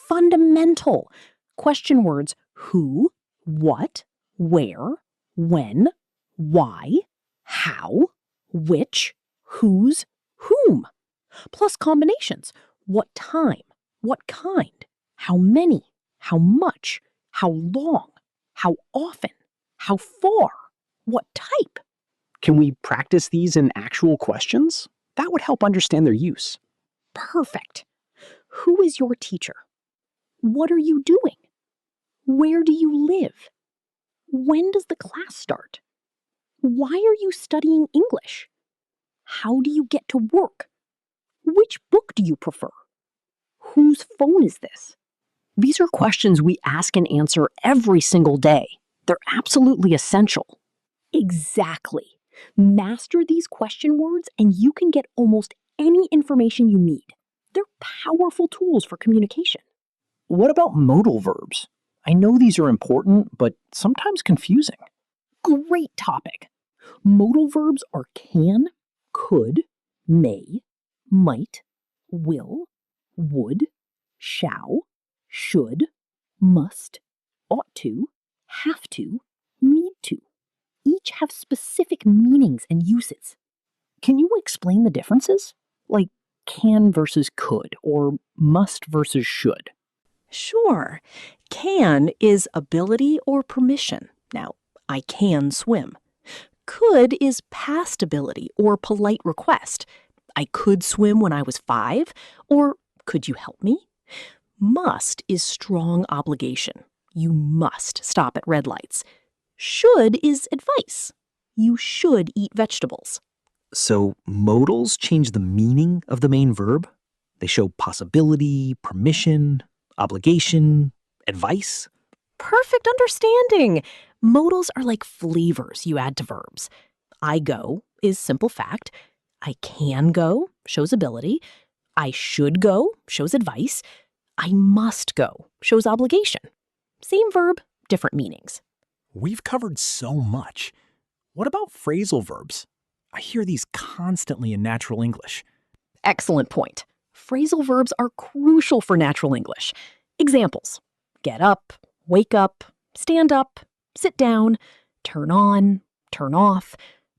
Fundamental. Question words who, what, where, when, why, how, which, whose, whom. Plus combinations. What time, what kind, how many, how much, how long, how often, how far, what type. Can we practice these in actual questions? That would help understand their use. Perfect. Who is your teacher? What are you doing? Where do you live? When does the class start? Why are you studying English? How do you get to work? Which book do you prefer? Whose phone is this? These are questions we ask and answer every single day. They're absolutely essential. Exactly. Master these question words and you can get almost any information you need. They're powerful tools for communication. What about modal verbs? I know these are important, but sometimes confusing. Great topic. Modal verbs are can, could, may, might, will, would, shall, should, must, ought to, have to, need to. Each have specific meanings and uses. Can you explain the differences? Like can versus could, or must versus should? Sure. Can is ability or permission. Now, I can swim. Could is past ability or polite request. I could swim when I was 5, or could you help me? Must is strong obligation. You must stop at red lights. Should is advice. You should eat vegetables. So modals change the meaning of the main verb? They show possibility, permission, obligation, advice? Perfect understanding. Modals are like flavors you add to verbs. I go is simple fact. I can go shows ability. I should go shows advice. I must go shows obligation. Same verb, different meanings. We've covered so much. What about phrasal verbs? I hear these constantly in natural English. Excellent point. Phrasal verbs are crucial for natural English. Examples: get up, wake up, stand up, sit down, turn on, turn off,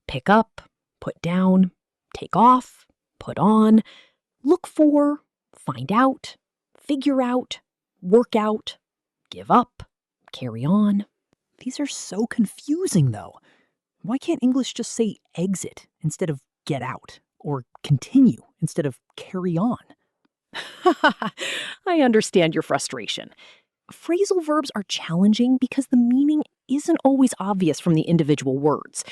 pick up, put down, take off, put on, look for, find out, figure out, work out, give up, carry on. These are so confusing, though. Why can't English just say exit instead of get out, or continue instead of carry on? I understand your frustration. Phrasal verbs are challenging because the meaning isn't always obvious from the individual words,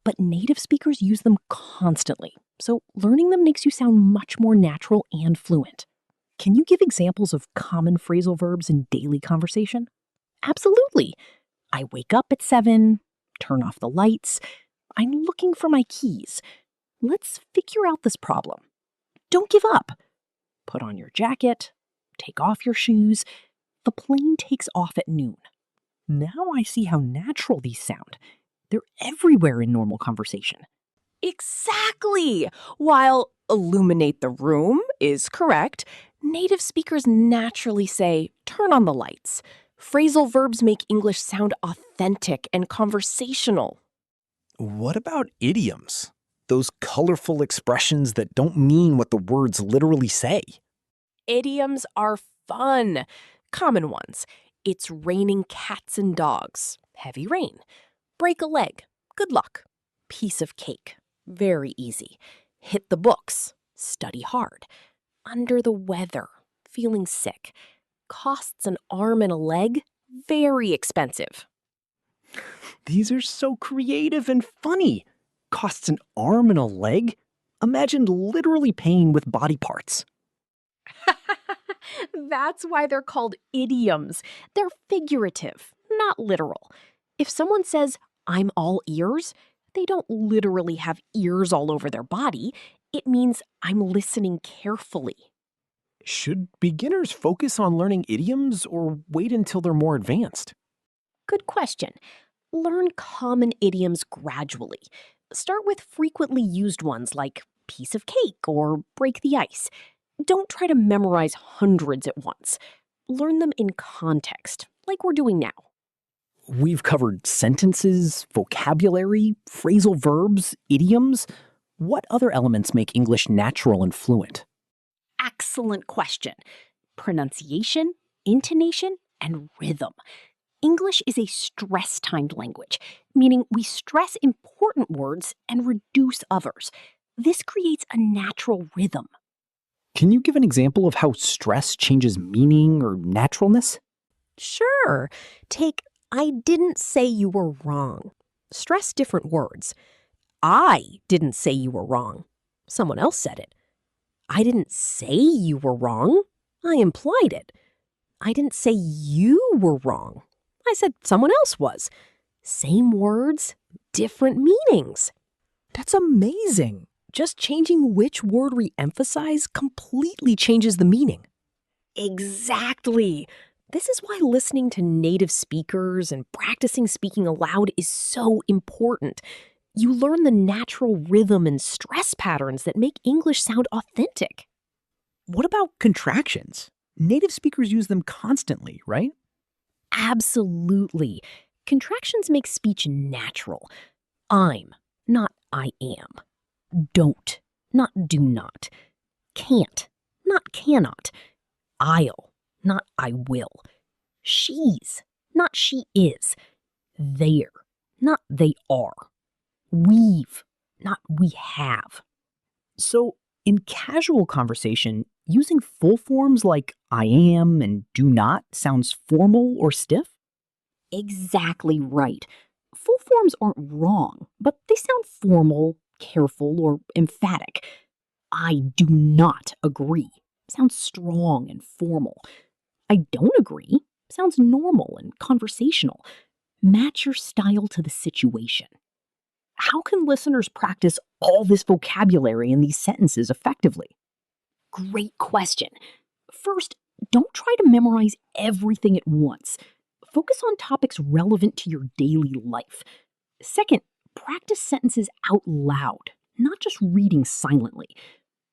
but native speakers use them constantly, so learning them makes you sound much more natural and fluent. Can you give examples of common phrasal verbs in daily conversation? Absolutely. I wake up at 7, turn off the lights, I'm looking for my keys. Let's figure out this problem. Don't give up. Put on your jacket, take off your shoes. The plane takes off at noon. Now I see how natural these sound. They're everywhere in normal conversation. Exactly! While illuminate the room is correct, native speakers naturally say, turn on the lights. Phrasal verbs make English sound authentic and conversational. What about idioms? Those colorful expressions that don't mean what the words literally say. Idioms are fun. Common ones. It's raining cats and dogs. Heavy rain. Break a leg. Good luck. Piece of cake. Very easy. Hit the books. Study hard. Under the weather. Feeling sick. Costs an arm and a leg. Very expensive. These are so creative and funny. Costs an arm and a leg? Imagine literally paying with body parts. That's why they're called idioms. They're figurative, not literal. If someone says, I'm all ears, they don't literally have ears all over their body. It means I'm listening carefully. Should beginners focus on learning idioms or wait until they're more advanced? Good question. Learn common idioms gradually. Start with frequently used ones like piece of cake or break the ice. Don't try to memorize hundreds at once. Learn them in context, like we're doing now. We've covered sentences, vocabulary, phrasal verbs, idioms. What other elements make English natural and fluent? Excellent question. Pronunciation, intonation, and rhythm. English is a stress-timed language, meaning we stress important words and reduce others. This creates a natural rhythm. Can you give an example of how stress changes meaning or naturalness? Sure. Take, I didn't say you were wrong. Stress different words. I didn't say you were wrong. Someone else said it. I didn't say you were wrong. I implied it. I didn't say you were wrong. I said someone else was. Same words, different meanings. That's amazing. Just changing which word we emphasize completely changes the meaning. Exactly. This is why listening to native speakers and practicing speaking aloud is so important. You learn the natural rhythm and stress patterns that make English sound authentic. What about contractions? Native speakers use them constantly, right? Absolutely. Contractions make speech natural. I'm, not I am. Don't, not do not. Can't, not cannot. I'll, not I will. She's, not she is. They're, not they are. We've, not we have. So, in casual conversation, using full forms like I am and do not sounds formal or stiff? Exactly right. Full forms aren't wrong, but they sound formal, careful, or emphatic. I do not agree sounds strong and formal. I don't agree sounds normal and conversational. Match your style to the situation. How can listeners practice all this vocabulary in these sentences effectively? Great question. First, don't try to memorize everything at once. Focus on topics relevant to your daily life. Second, practice sentences out loud, not just reading silently.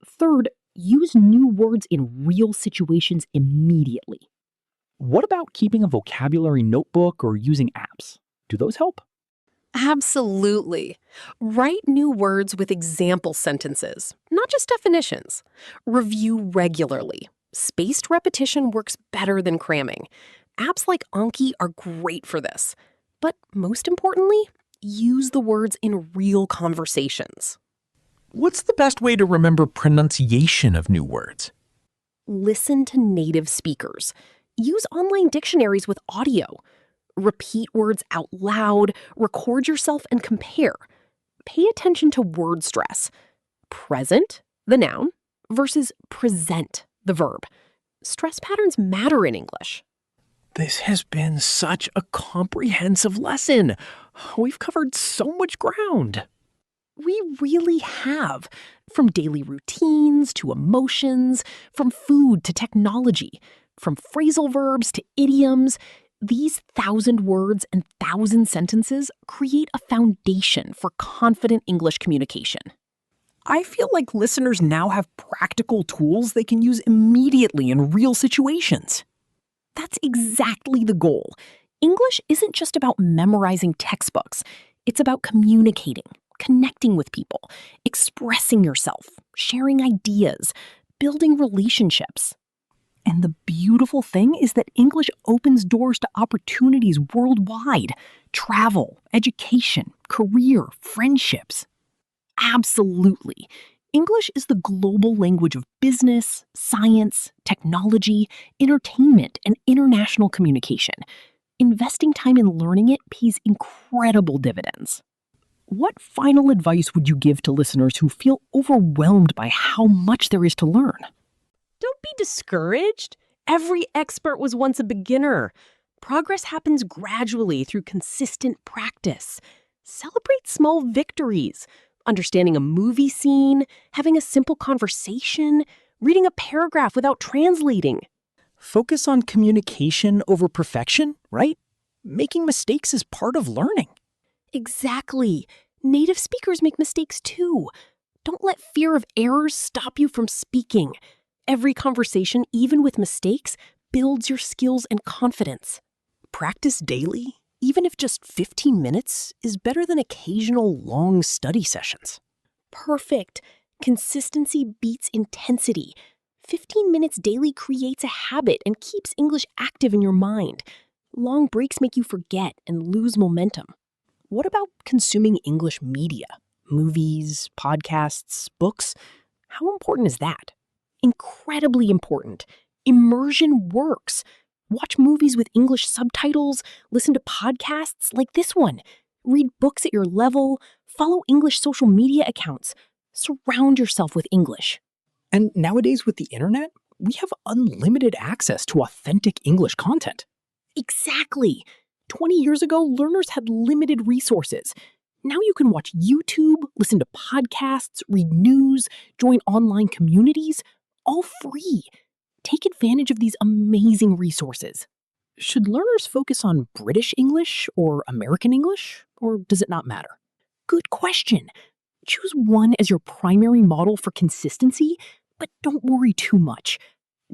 Third, use new words in real situations immediately. What about keeping a vocabulary notebook or using apps? Do those help? Absolutely. Write new words with example sentences, not just definitions. Review regularly. Spaced repetition works better than cramming. Apps like Anki are great for this. But most importantly, use the words in real conversations. What's the best way to remember pronunciation of new words? Listen to native speakers. Use online dictionaries with audio. Repeat words out loud, record yourself, and compare. Pay attention to word stress. Present, the noun, versus present, the verb. Stress patterns matter in English. This has been such a comprehensive lesson. We've covered so much ground. We really have. From daily routines to emotions, from food to technology, from phrasal verbs to idioms. These 1,000 words and 1,000 sentences create a foundation for confident English communication. I feel like listeners now have practical tools they can use immediately in real situations. That's exactly the goal. English isn't just about memorizing textbooks. It's about communicating, connecting with people, expressing yourself, sharing ideas, building relationships. And the beautiful thing is that English opens doors to opportunities worldwide. Travel, education, career, friendships. Absolutely. English is the global language of business, science, technology, entertainment, and international communication. Investing time in learning it pays incredible dividends. What final advice would you give to listeners who feel overwhelmed by how much there is to learn? Don't be discouraged. Every expert was once a beginner. Progress happens gradually through consistent practice. Celebrate small victories. Understanding a movie scene, having a simple conversation, reading a paragraph without translating. Focus on communication over perfection, right? Making mistakes is part of learning. Exactly. Native speakers make mistakes too. Don't let fear of errors stop you from speaking. Every conversation, even with mistakes, builds your skills and confidence. Practice daily, even if just 15 minutes, is better than occasional long study sessions. Perfect. Consistency beats intensity. 15 minutes daily creates a habit and keeps English active in your mind. Long breaks make you forget and lose momentum. What about consuming English media? Movies, podcasts, books? How important is that? Incredibly important. Immersion works. Watch movies with English subtitles, listen to podcasts like this one, read books at your level, follow English social media accounts. Surround yourself with English. And nowadays with the internet, we have unlimited access to authentic English content. Exactly. 20 years ago, learners had limited resources. Now you can watch YouTube, listen to podcasts, read news, join online communities, all free. Take advantage of these amazing resources. Should learners focus on British English or American English, or does it not matter? Good question. Choose one as your primary model for consistency, but don't worry too much.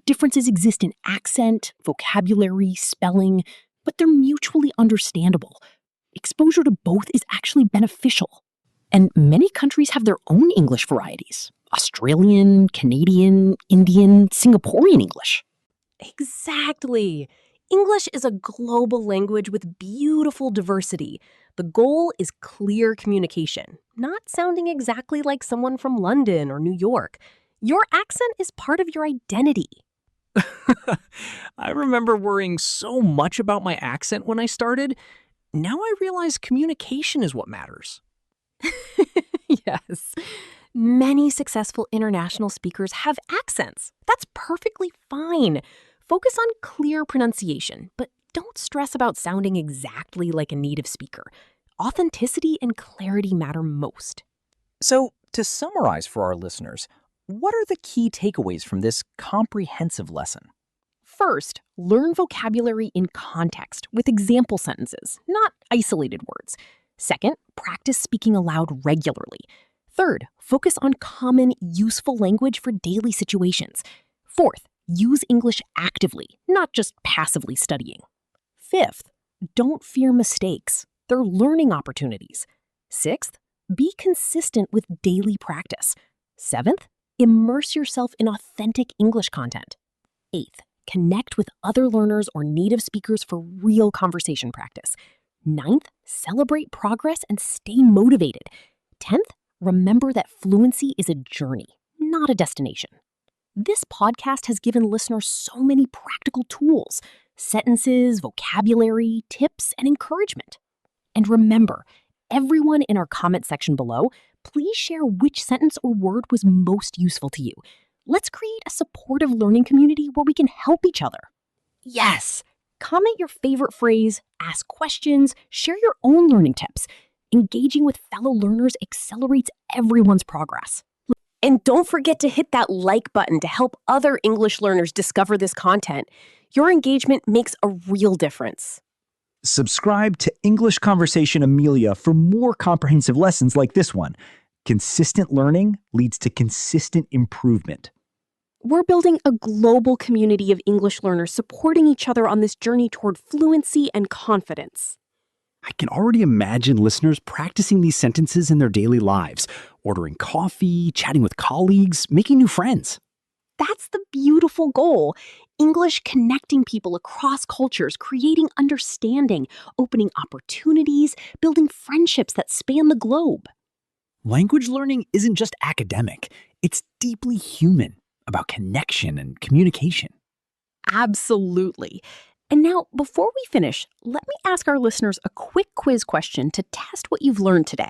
Differences exist in accent, vocabulary, spelling, but they're mutually understandable. Exposure to both is actually beneficial. And many countries have their own English varieties. Australian, Canadian, Indian, Singaporean English. Exactly. English is a global language with beautiful diversity. The goal is clear communication, not sounding exactly like someone from London or New York. Your accent is part of your identity. I remember worrying so much about my accent when I started. Now I realize communication is what matters. Yes. Many successful international speakers have accents. That's perfectly fine. Focus on clear pronunciation, but don't stress about sounding exactly like a native speaker. Authenticity and clarity matter most. So, to summarize for our listeners, what are the key takeaways from this comprehensive lesson? First, learn vocabulary in context with example sentences, not isolated words. Second, practice speaking aloud regularly. Third, focus on common, useful language for daily situations. Fourth, use English actively, not just passively studying. Fifth, don't fear mistakes. They're learning opportunities. Sixth, be consistent with daily practice. Seventh, immerse yourself in authentic English content. Eighth, connect with other learners or native speakers for real conversation practice. Ninth, celebrate progress and stay motivated. 10th, remember that fluency is a journey, not a destination. This podcast has given listeners so many practical tools, sentences, vocabulary, tips, and encouragement. And remember, everyone in our comment section below, please share which sentence or word was most useful to you. Let's create a supportive learning community where we can help each other. Yes! Comment your favorite phrase, ask questions, share your own learning tips. Engaging with fellow learners accelerates everyone's progress. And don't forget to hit that like button to help other English learners discover this content. Your engagement makes a real difference. Subscribe to English Conversation Amelia for more comprehensive lessons like this one. Consistent learning leads to consistent improvement. We're building a global community of English learners supporting each other on this journey toward fluency and confidence. I can already imagine listeners practicing these sentences in their daily lives, ordering coffee, chatting with colleagues, making new friends. That's the beautiful goal. English connecting people across cultures, creating understanding, opening opportunities, building friendships that span the globe. Language learning isn't just academic, it's deeply human, about connection and communication. Absolutely. And now, before we finish, let me ask our listeners a quick quiz question to test what you've learned today.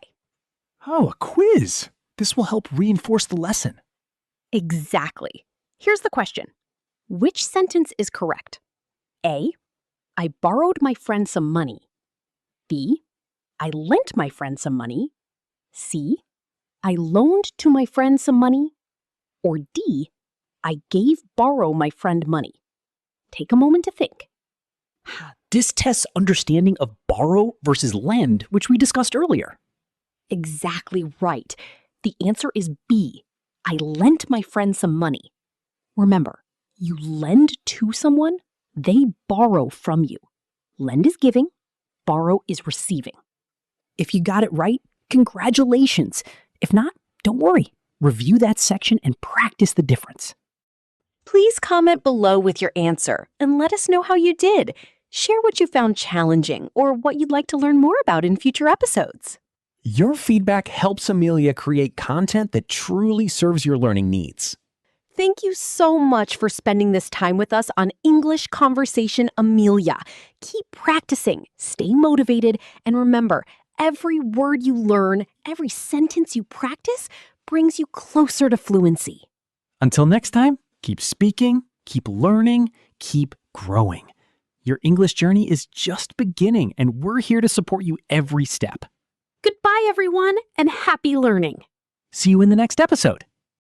Oh, a quiz. This will help reinforce the lesson. Exactly. Here's the question. Which sentence is correct? A, I borrowed my friend some money. B, I lent my friend some money. C, I loaned to my friend some money. Or D, I borrow my friend money. Take a moment to think. This tests understanding of borrow versus lend, which we discussed earlier. Exactly right. The answer is B. I lent my friend some money. Remember, you lend to someone, they borrow from you. Lend is giving, borrow is receiving. If you got it right, congratulations. If not, don't worry. Review that section and practice the difference. Please comment below with your answer and let us know how you did. Share what you found challenging or what you'd like to learn more about in future episodes. Your feedback helps Amelia create content that truly serves your learning needs. Thank you so much for spending this time with us on English Conversation Amelia. Keep practicing, stay motivated, and remember, every word you learn, every sentence you practice brings you closer to fluency. Until next time, keep speaking, keep learning, keep growing. Your English journey is just beginning, and we're here to support you every step. Goodbye, everyone, and happy learning. See you in the next episode.